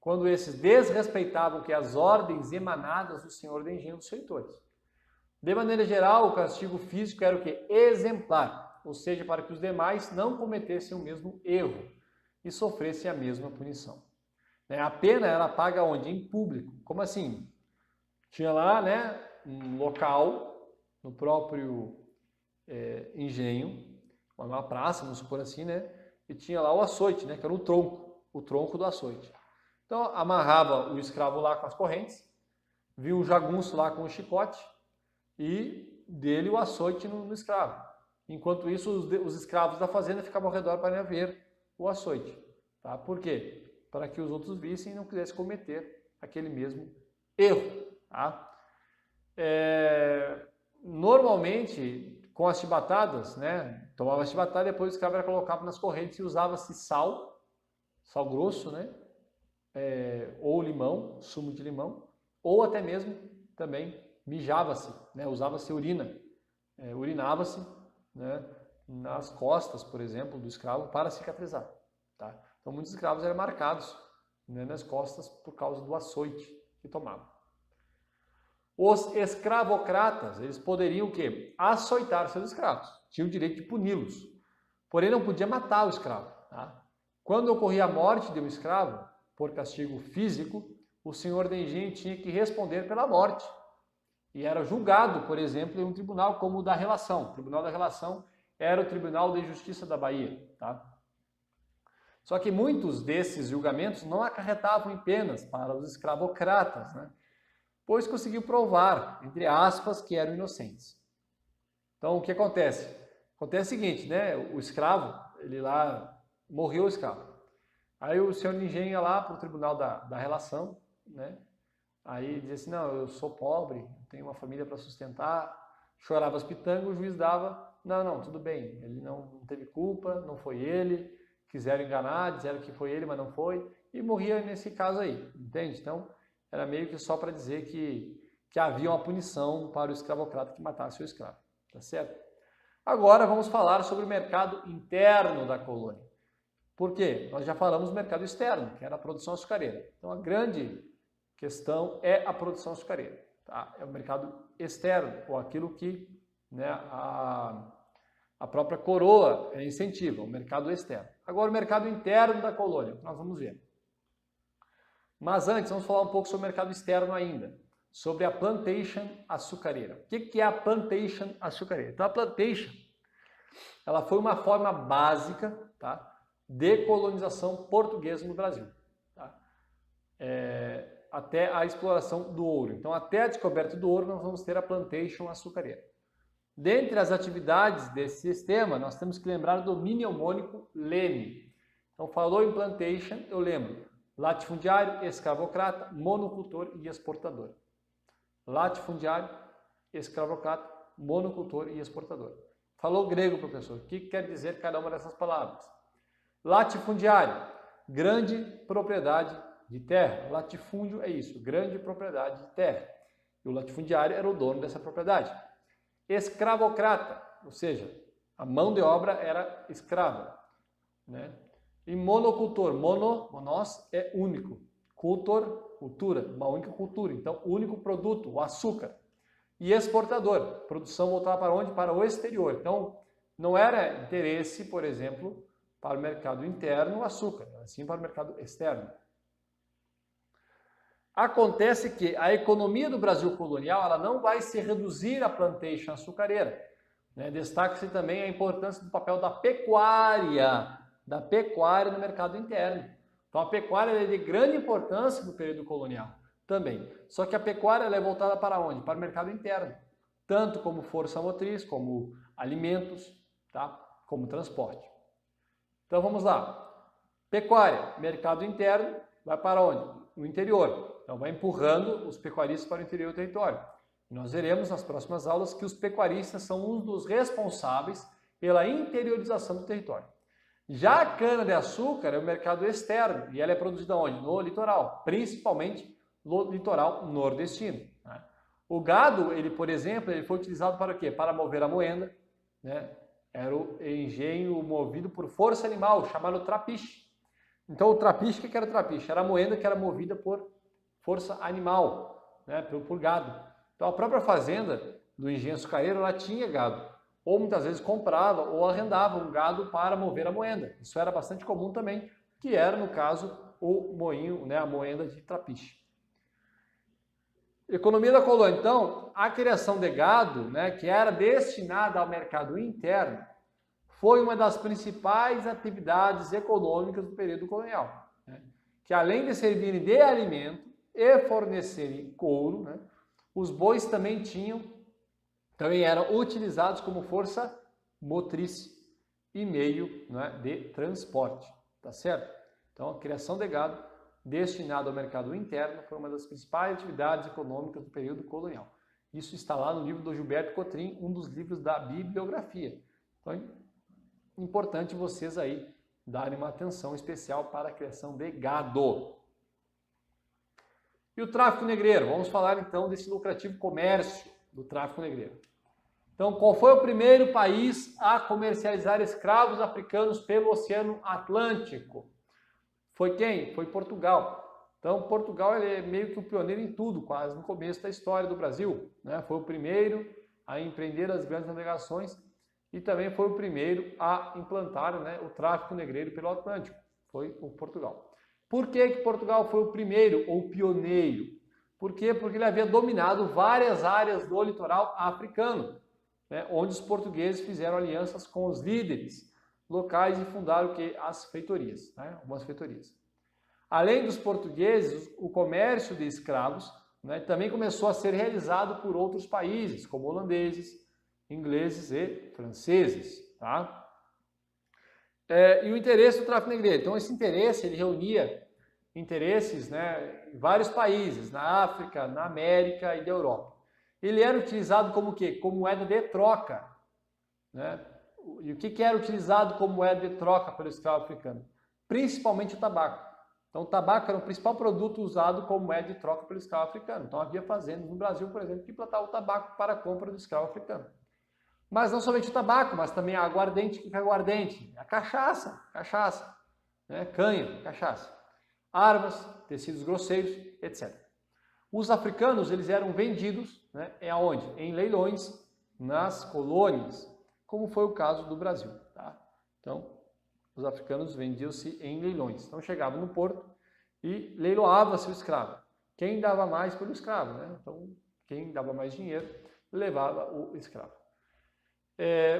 quando esses desrespeitavam que as ordens emanadas do senhor de engenho dos feitores. De maneira geral, o castigo físico era o quê? Exemplar, ou seja, para que os demais não cometessem o mesmo erro e sofressem a mesma punição. A pena era paga onde? Em público. Como assim? Tinha lá, né, um local no próprio engenho, uma praça, vamos supor assim, né, e tinha lá o açoite, né, que era o tronco do açoite. Então, amarrava o escravo lá com as correntes, viu o jagunço lá com o chicote e dele o açoite no escravo. Enquanto isso, os escravos da fazenda ficavam ao redor para ver o açoite. Tá? Por quê? Para que os outros vissem e não quisessem cometer aquele mesmo erro. Tá? Normalmente, com as chibatadas, né, tomava a chibatada e depois o escravo era colocado nas correntes e usava-se sal grosso, né, ou limão, sumo de limão, ou até mesmo também mijava-se, né, usava-se urina, urinava-se, né, nas costas, por exemplo, do escravo para cicatrizar. Tá? Então muitos escravos eram marcados, né, nas costas por causa do açoite que tomavam. Os escravocratas, eles poderiam o quê? Açoitar seus escravos, tinham o direito de puni-los, porém não podia matar o escravo. Tá? Quando ocorria a morte de um escravo, por castigo físico, o senhor de engenho tinha que responder pela morte. E era julgado, por exemplo, em um tribunal como o da Relação. O Tribunal da Relação era o Tribunal de Justiça da Bahia. Tá? Só que muitos desses julgamentos não acarretavam em penas para os escravocratas, né? Pois conseguiu provar, entre aspas, que eram inocentes. Então, o que acontece? Acontece o seguinte, né? O escravo, ele lá, morreu o escravo. Aí o senhor de engenho ia lá para o Tribunal da Relação, né? Aí dizia assim, não, eu sou pobre, tenho uma família para sustentar, chorava as pitangas, o juiz dava, não, tudo bem, ele não teve culpa, não foi ele, quiseram enganar, disseram que foi ele, mas não foi, e morria nesse caso aí, entende? Então, era meio que só para dizer que havia uma punição para o escravocrata que matasse o escravo, tá certo? Agora vamos falar sobre o mercado interno da colônia. Por quê? Nós já falamos do mercado externo, que era a produção açucareira. Então, a grande questão é a produção açucareira. Tá? É o mercado externo, ou aquilo que, né, a própria coroa incentiva, o mercado externo. Agora, o mercado interno da colônia, nós vamos ver. Mas antes, vamos falar um pouco sobre o mercado externo ainda, sobre a plantation açucareira. O que é a plantation açucareira? Então, a plantation, ela foi uma forma básica, tá, de colonização portuguesa no Brasil. Tá? Até a exploração do ouro. Então, até a descoberta do ouro, nós vamos ter a plantation açucareira. Dentre as atividades desse sistema, nós temos que lembrar do mnemônico LEME. Então, falou em plantation, eu lembro. Latifundiário, escravocrata, monocultor e exportador. Latifundiário, escravocrata, monocultor e exportador. Falou grego, professor. O que quer dizer cada uma dessas palavras? Latifundiário, grande propriedade de terra. Latifúndio é isso, grande propriedade de terra. E o latifundiário era o dono dessa propriedade. Escravocrata, ou seja, a mão de obra era escrava, né? E monocultor, monós é único, cultor, cultura, uma única cultura, então único produto, o açúcar. E exportador, produção voltada para onde? Para o exterior. Então, não era interesse, por exemplo, para o mercado interno o açúcar, assim para o mercado externo. Acontece que a economia do Brasil colonial ela não vai se reduzir à plantation açucareira. Né? Destaca-se também a importância do papel da pecuária no mercado interno. Então a pecuária é de grande importância no período colonial também. Só que a pecuária ela é voltada para onde? Para o mercado interno. Tanto como força motriz, como alimentos, tá? Como transporte. Então vamos lá. Pecuária, mercado interno, vai para onde? No interior. Então vai empurrando os pecuaristas para o interior do território. Nós veremos nas próximas aulas que os pecuaristas são um dos responsáveis pela interiorização do território. Já a cana-de-açúcar é o mercado externo e ela é produzida onde? No litoral, principalmente no litoral nordestino. Né? O gado, ele, por exemplo, ele foi utilizado para o quê? Para mover a moenda. Né? Era o engenho movido por força animal, chamado trapiche. Então, o trapiche, o que era o trapiche? Era a moenda que era movida por força animal, né, por gado. Então, a própria fazenda do engenho açucareiro, ela tinha gado. Ou muitas vezes comprava ou arrendava um gado para mover a moenda. Isso era bastante comum também, que era, no caso, o moinho, né, a moenda de trapiche. Economia da colônia. Então, a criação de gado, né, que era destinada ao mercado interno, foi uma das principais atividades econômicas do período colonial, né, que além de servirem de alimento e fornecerem couro, né, os bois também eram utilizados como força motriz e meio, né, de transporte, tá certo? Então, a criação de gado destinado ao mercado interno foi uma das principais atividades econômicas do período colonial. Isso está lá no livro do Gilberto Cotrim, um dos livros da bibliografia. Então, é importante vocês aí darem uma atenção especial para a criação de gado. E o tráfico negreiro? Vamos falar então desse lucrativo comércio do tráfico negreiro. Então, qual foi o primeiro país a comercializar escravos africanos pelo Oceano Atlântico? Foi quem? Foi Portugal. Então, Portugal ele é meio que o pioneiro em tudo, quase no começo da história do Brasil, né? Foi o primeiro a empreender as grandes navegações e também foi o primeiro a implantar, né, o tráfico negreiro pelo Atlântico. Foi o Portugal. Por que Portugal foi o primeiro ou pioneiro? Por quê? Porque ele havia dominado várias áreas do litoral africano, né, onde os portugueses fizeram alianças com os líderes locais e fundaram o que? As feitorias, né? Algumas feitorias. Além dos portugueses, o comércio de escravos, né, também começou a ser realizado por outros países, como holandeses, ingleses e franceses. Tá? E o interesse do tráfico negreiro. Então, esse interesse ele reunia interesses, né, em vários países, na África, na América e da Europa. Ele era utilizado como o quê? Como moeda de troca, né? E o que era utilizado como moeda de troca pelo escravo africano? Principalmente o tabaco. Então, o tabaco era o principal produto usado como moeda de troca pelo escravo africano. Então, havia fazendas no Brasil, por exemplo, que plantavam o tabaco para a compra do escravo africano. Mas não somente o tabaco, mas também a aguardente. O que é aguardente? A cachaça, né? Canha, cachaça. Armas, tecidos grosseiros, etc. Os africanos eles eram vendidos, né, aonde? Em leilões, nas colônias, como foi o caso do Brasil. Tá? Então, os africanos vendiam-se em leilões. Então, chegavam no porto e leiloava-se o escravo. Quem dava mais pelo escravo, né? Então, quem dava mais dinheiro levava o escravo.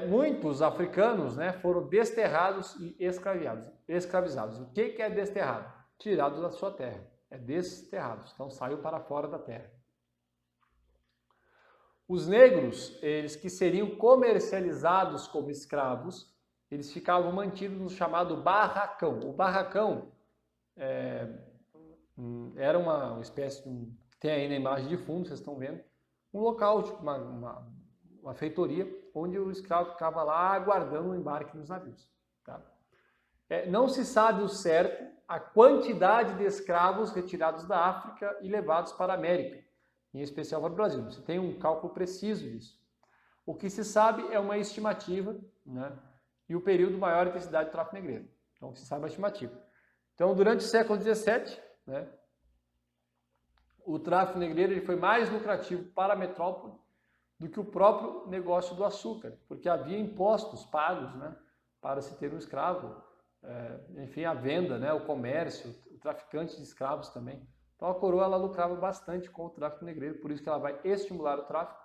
Muitos africanos, né, foram desterrados e escravizados. O que é desterrado? Tirado da sua terra. É desterrados. Então, saiu para fora da terra. Os negros, eles que seriam comercializados como escravos, eles ficavam mantidos no chamado barracão. O barracão era uma espécie de tem aí na imagem de fundo, vocês estão vendo, um local, tipo uma feitoria, onde o escravo ficava lá aguardando o embarque nos navios. Tá? Não se sabe o certo a quantidade de escravos retirados da África e levados para a América, em especial para o Brasil. Você tem um cálculo preciso disso. O que se sabe é uma estimativa, né, e o período maior de intensidade do tráfico negreiro. Então, se sabe a estimativa. Então, durante o século XVII, né, o tráfico negreiro ele foi mais lucrativo para a metrópole do que o próprio negócio do açúcar, porque havia impostos pagos, né, para se ter um escravo, enfim, a venda, né, o comércio, o traficante de escravos também. Então a coroa ela lucrava bastante com o tráfico negreiro, por isso que ela vai estimular o tráfico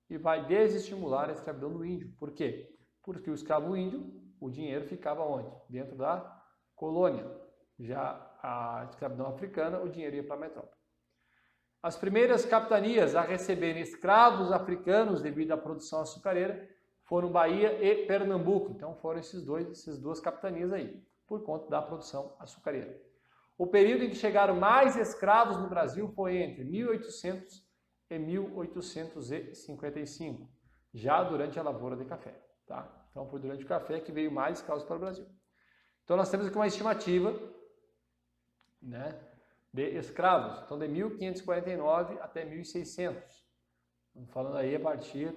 e vai desestimular a escravidão do índio. Por quê? Porque o escravo índio, o dinheiro ficava onde? Dentro da colônia. Já a escravidão africana, o dinheiro ia para a metrópole. As primeiras capitanias a receberem escravos africanos devido à produção açucareira foram Bahia e Pernambuco. Então foram essas duas capitanias aí, por conta da produção açucareira. O período em que chegaram mais escravos no Brasil foi entre 1800 e 1855, já durante a lavoura de café. Tá? Então foi durante o café que veio mais escravos para o Brasil. Então nós temos aqui uma estimativa, né, de escravos, então de 1549 até 1600. Estamos falando aí a partir,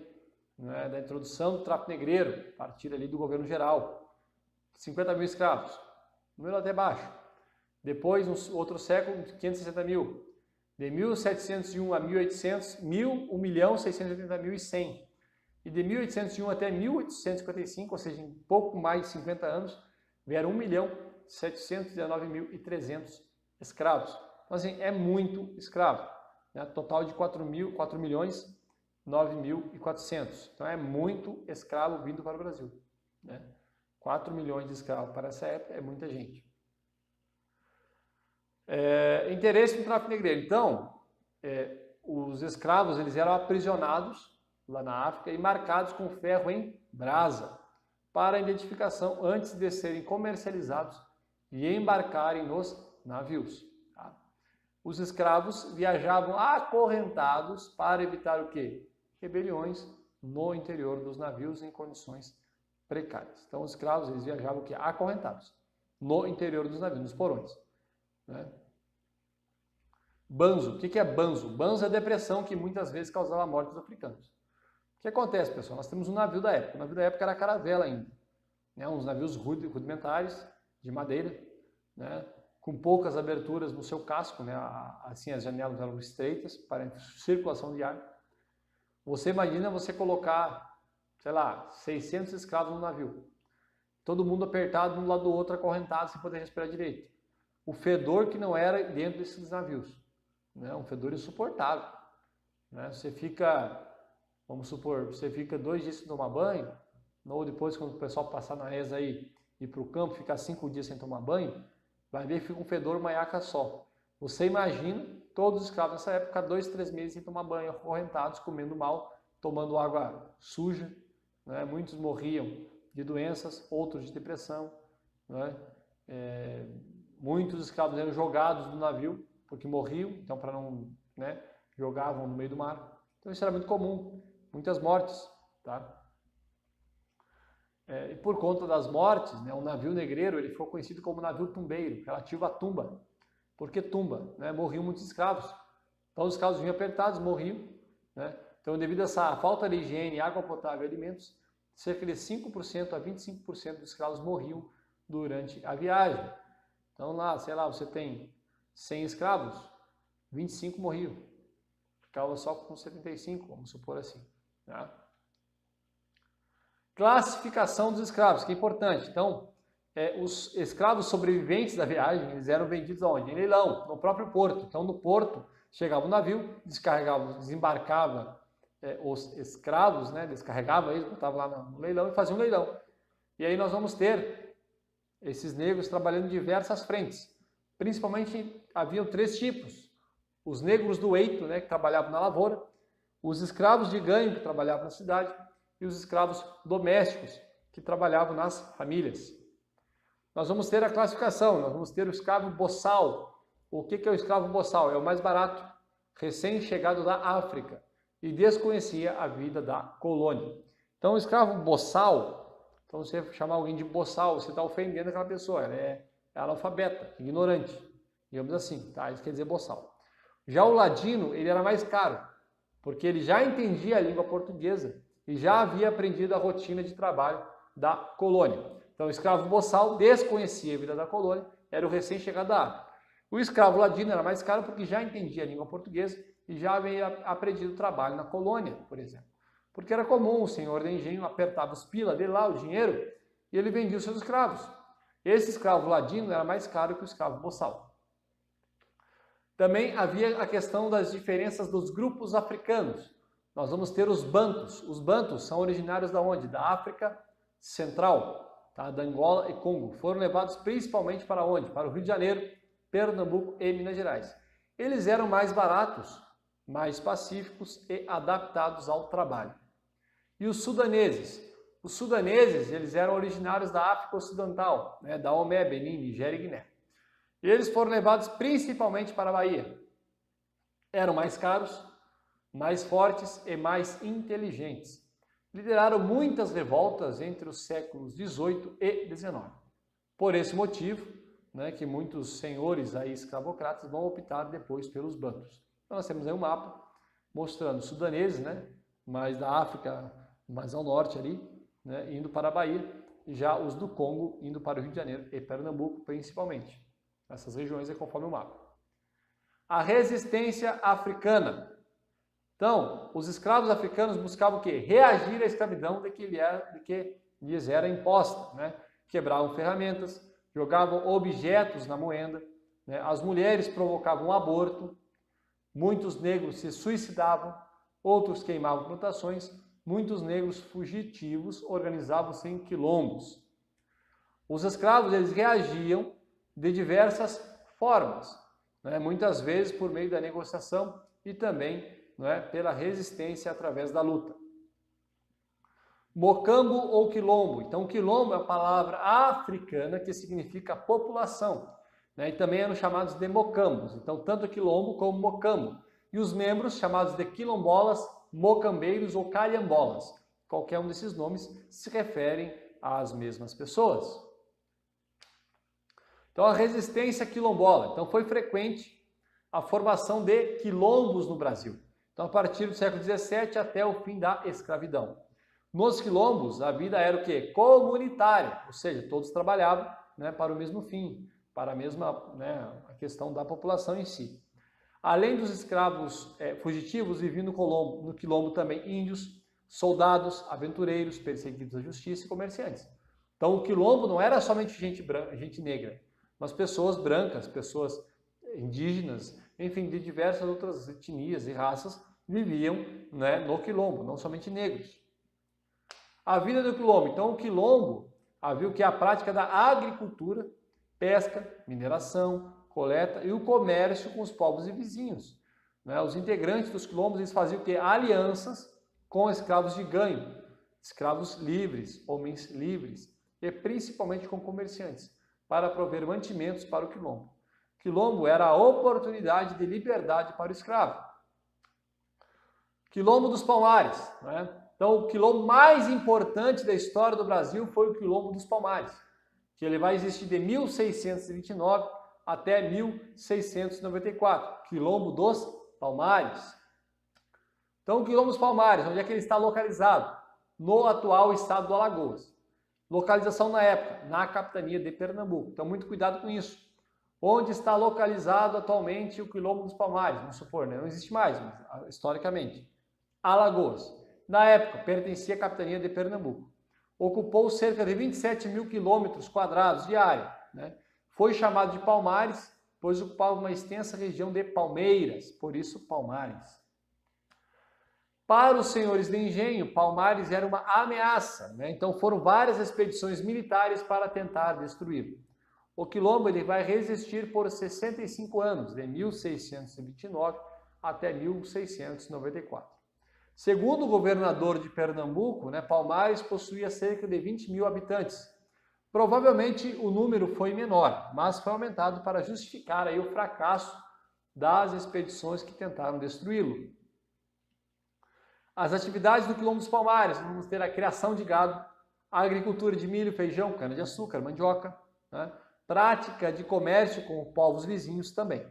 né, da introdução do tráfico negreiro, a partir ali do governo geral. 50 mil escravos, número até baixo. Depois, no outro século, 560 mil. De 1701 a 1800, 1.680.000 e 100. E de 1801 até 1855, ou seja, em pouco mais de 50 anos, vieram 1.719.300 escravos. Então, assim, é muito escravo. Né? Total de 4.9.400. Então, é muito escravo vindo para o Brasil. Né? 4 milhões de escravos para essa época é muita gente. Interesse no tráfico negreiro. Então, os escravos eles eram aprisionados lá na África e marcados com ferro em brasa para identificação antes de serem comercializados e embarcarem nos navios. Tá? Os escravos viajavam acorrentados para evitar o quê? Rebeliões no interior dos navios em condições precárias. Então, os escravos eles viajavam o quê? Acorrentados no interior dos navios, nos porões. Né? Banzo. O que é banzo? Banzo é a depressão que muitas vezes causava a morte dos africanos. O que acontece, pessoal? Nós temos um navio da época. O navio da época era caravela ainda. Né? Uns navios rudimentares, de madeira, né? Com poucas aberturas no seu casco. Né? Assim, as janelas eram estreitas para circulação de ar. Você imagina você colocar, sei lá, 600 escravos no navio. Todo mundo apertado de um lado do outro, acorrentado, sem poder respirar direito. O fedor que não era dentro desses navios. Né? Um fedor insuportável. Né? Você fica, vamos supor, você fica 2 dias sem tomar banho, ou depois quando o pessoal passar na reza aí, ir para o campo, ficar 5 dias sem tomar banho, vai ver que fica um fedor maiaca só. Você imagina todos os escravos nessa época, 2, 3 meses sem tomar banho, acorrentados, comendo mal, tomando água suja. Né? Muitos morriam de doenças, outros de depressão. Né? Muitos escravos eram jogados do navio, porque morriam, então para não, né, jogavam no meio do mar. Então isso era muito comum, muitas mortes, tá? E por conta das mortes, né, o navio negreiro ele ficou conhecido como navio tumbeiro, relativo à tumba. Por que tumba? Né? Morriam muitos escravos. Então os escravos vinham apertados, morriam. Né? Então devido a essa falta de higiene, água potável e alimentos, cerca de 5% a 25% dos escravos morriam durante a viagem. Então lá, sei lá, você tem 100 escravos, 25 morriam. Ficava só com 75, vamos supor assim. Tá? Classificação dos escravos, que é importante. Então, os escravos sobreviventes da viagem, eles eram vendidos aonde? Em leilão, no próprio porto. Então, no porto, chegava o navio, descarregava, desembarcava os escravos, né? Descarregava eles, botava lá no leilão e fazia um leilão. E aí nós vamos ter esses negros trabalhando em diversas frentes. Principalmente, haviam 3 tipos. Os negros do eito, né, que trabalhavam na lavoura, os escravos de ganho, que trabalhavam na cidade, e os escravos domésticos, que trabalhavam nas famílias. Nós vamos ter a classificação, nós vamos ter o escravo boçal. O que é o escravo boçal? É o mais barato, recém-chegado da África, e desconhecia a vida da colônia. Então, o escravo boçal, então você chamar alguém de boçal, você está ofendendo aquela pessoa, ela é analfabeta, ignorante, digamos assim, tá? Isso quer dizer boçal. Já o ladino, ele era mais caro, porque ele já entendia a língua portuguesa e já havia aprendido a rotina de trabalho da colônia. Então, o escravo boçal desconhecia a vida da colônia, era o recém-chegado da África. O escravo ladino era mais caro porque já entendia a língua portuguesa e já havia aprendido o trabalho na colônia, por exemplo. Porque era comum o senhor de engenho apertava os pila dele lá, o dinheiro, e ele vendia os seus escravos. Esse escravo ladino era mais caro que o escravo boçal. Também havia a questão das diferenças dos grupos africanos. Nós vamos ter os bantus. Os bantus são originários da onde? Da África Central, tá? Da Angola e Congo. Foram levados principalmente para onde? Para o Rio de Janeiro, Pernambuco e Minas Gerais. Eles eram mais baratos, mais pacíficos e adaptados ao trabalho. E os sudaneses? Os sudaneses, eles eram originários da África Ocidental, né? Da Omé, Benin, Nigéria e Guiné. E eles foram levados principalmente para a Bahia. Eram mais caros, mais fortes e mais inteligentes. Lideraram muitas revoltas entre os séculos XVIII e XIX. Por esse motivo, né, que muitos senhores aí escravocratas vão optar depois pelos bantus. Então nós temos aí um mapa mostrando os sudaneses, né, mais da África, mais ao norte ali, né, indo para a Bahia, e já os do Congo indo para o Rio de Janeiro e Pernambuco principalmente. Essas regiões é conforme o mapa. A resistência africana. Então, os escravos africanos buscavam o quê? Reagir à escravidão de que lhes era imposta, né? Quebravam ferramentas, jogavam objetos na moenda, né? As mulheres provocavam aborto, muitos negros se suicidavam, outros queimavam plantações, muitos negros fugitivos organizavam-se em quilombos. Os escravos eles reagiam de diversas formas, né? Muitas vezes por meio da negociação e também, né, pela resistência através da luta. Mocambo ou quilombo. Então, quilombo é a palavra africana que significa população, né? E também eram chamados de mocambos. Então, tanto quilombo como mocambo. E os membros chamados de quilombolas, mocambeiros ou calhambolas. Qualquer um desses nomes se referem às mesmas pessoas. Então, a resistência quilombola. Então, foi frequente a formação de quilombos no Brasil. Então, a partir do século XVII até o fim da escravidão. Nos quilombos, a vida era o quê? Comunitária, ou seja, todos trabalhavam, né, para o mesmo fim, para a mesma, né, a questão da população em si. Além dos escravos fugitivos, viviam no quilombo também índios, soldados, aventureiros, perseguidos à justiça e comerciantes. Então, o quilombo não era somente gente negra, mas pessoas brancas, pessoas indígenas, enfim, de diversas outras etnias e raças viviam, né, no quilombo, não somente negros. A vida do quilombo. Então, o quilombo havia o que? A prática da agricultura, pesca, mineração, coleta e o comércio com os povos e vizinhos. Né? Os integrantes dos quilombos eles faziam o que? Alianças com escravos de ganho, escravos livres, homens livres e principalmente com comerciantes, para prover mantimentos para o quilombo. Quilombo era a oportunidade de liberdade para o escravo. Quilombo dos Palmares. Né? Então, o quilombo mais importante da história do Brasil foi o Quilombo dos Palmares, que ele vai existir de 1629 até 1694. Quilombo dos Palmares. Então, o Quilombo dos Palmares, onde é que ele está localizado? No atual estado do Alagoas. Localização na época, na capitania de Pernambuco. Então, muito cuidado com isso. Onde está localizado atualmente o Quilombo dos Palmares? Vamos supor, né? Não existe mais, mas, historicamente. Alagoas. Na época, pertencia à capitania de Pernambuco. Ocupou cerca de 27 mil quilômetros quadrados de área. Né? Foi chamado de Palmares, pois ocupava uma extensa região de palmeiras, por isso Palmares. Para os senhores de engenho, Palmares era uma ameaça. Né? Então foram várias expedições militares para tentar destruí-lo. O quilombo ele vai resistir por 65 anos, de 1629 até 1694. Segundo o governador de Pernambuco, né, Palmares possuía cerca de 20 mil habitantes. Provavelmente o número foi menor, mas foi aumentado para justificar aí o fracasso das expedições que tentaram destruí-lo. As atividades do Quilombo dos Palmares, vamos ter a criação de gado, a agricultura de milho, feijão, cana-de-açúcar, mandioca, né, prática de comércio com povos vizinhos também.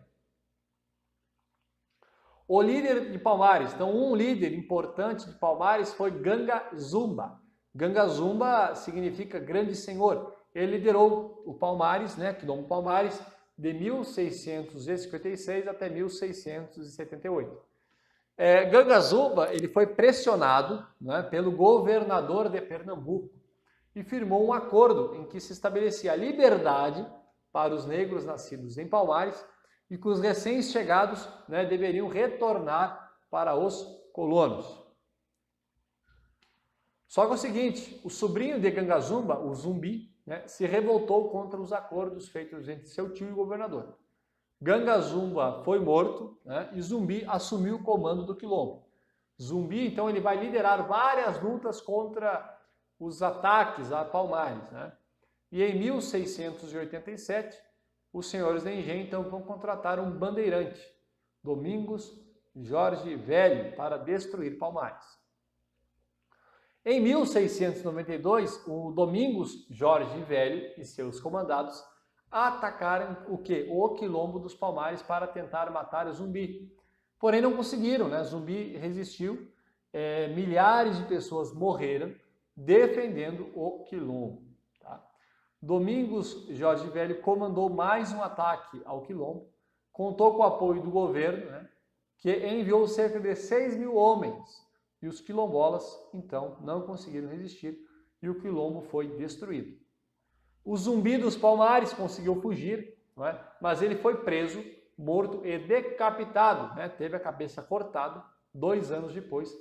O líder de Palmares, então um líder importante de Palmares foi Ganga Zumba. Ganga Zumba significa grande senhor. Ele liderou o Palmares, né, Quilombo Palmares, de 1656 até 1678. Ganga Zumba ele foi pressionado, né, pelo governador de Pernambuco e firmou um acordo em que se estabelecia a liberdade para os negros nascidos em Palmares e que os recém-chegados, né, deveriam retornar para os colonos. Só que é o seguinte, o sobrinho de Ganga Zumba, o Zumbi, né, se revoltou contra os acordos feitos entre seu tio e o governador. Ganga Zumba foi morto, né, e Zumbi assumiu o comando do quilombo. Zumbi, então, ele vai liderar várias lutas contra os ataques a Palmares. Né? E em 1687, os senhores de engenho então vão contratar um bandeirante, Domingos Jorge Velho, para destruir Palmares. Em 1692, o Domingos Jorge Velho e seus comandados atacaram o quê? O Quilombo dos Palmares para tentar matar o Zumbi. Porém não conseguiram, né? Zumbi resistiu, milhares de pessoas morreram defendendo o Quilombo. Tá? Domingos Jorge Velho comandou mais um ataque ao Quilombo, contou com o apoio do governo, né, que enviou cerca de 6.000 homens, e os quilombolas, então, não conseguiram resistir e o Quilombo foi destruído. O Zumbi dos Palmares conseguiu fugir, né, mas ele foi preso, morto e decapitado, né, teve a cabeça cortada 2 anos depois,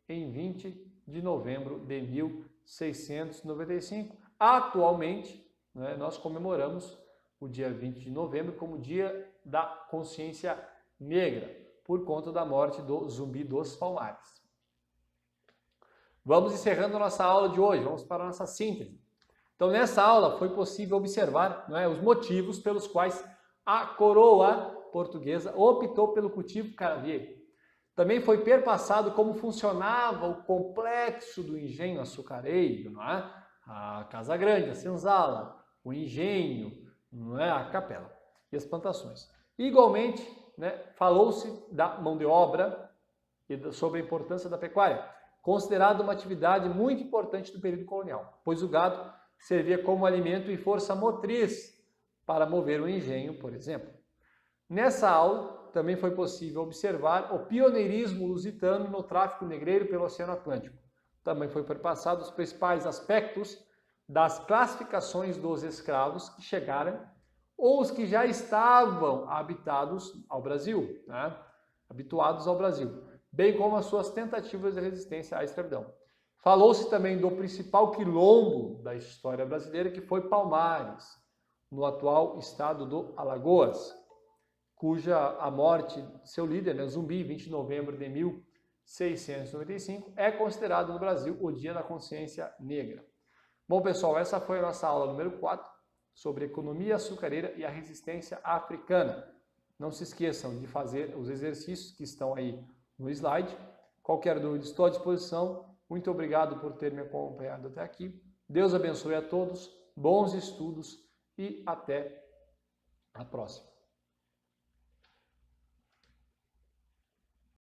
em 20 de novembro de 1695. Atualmente, né, nós comemoramos o dia 20 de novembro como Dia da Consciência Negra, por conta da morte do Zumbi dos Palmares. Vamos encerrando a nossa aula de hoje, vamos para a nossa síntese. Então, nessa aula foi possível observar, não é, os motivos pelos quais a coroa portuguesa optou pelo cultivo canaviero. Também foi perpassado como funcionava o complexo do engenho açucareiro, não é? A Casa Grande, a senzala, o engenho, não é? A capela e as plantações. Igualmente, né, falou-se da mão de obra e sobre a importância da pecuária, considerada uma atividade muito importante do período colonial, pois o gado servia como alimento e força motriz para mover o engenho, por exemplo. Nessa aula, também foi possível observar o pioneirismo lusitano no tráfico negreiro pelo Oceano Atlântico. Também foi perpassado os principais aspectos das classificações dos escravos que chegaram ou os que já estavam habituados ao Brasil, né? Bem como as suas tentativas de resistência à escravidão. Falou-se também do principal quilombo da história brasileira, que foi Palmares, no atual estado do Alagoas, cuja a morte de seu líder, né, Zumbi, 20 de novembro de 1695, é considerado no Brasil o Dia da Consciência Negra. Bom, pessoal, essa foi a nossa aula número 4 sobre economia açucareira e a resistência africana. Não se esqueçam de fazer os exercícios que estão aí no slide. Qualquer dúvida, estou à disposição. Muito obrigado por ter me acompanhado até aqui. Deus abençoe a todos, bons estudos e até a próxima.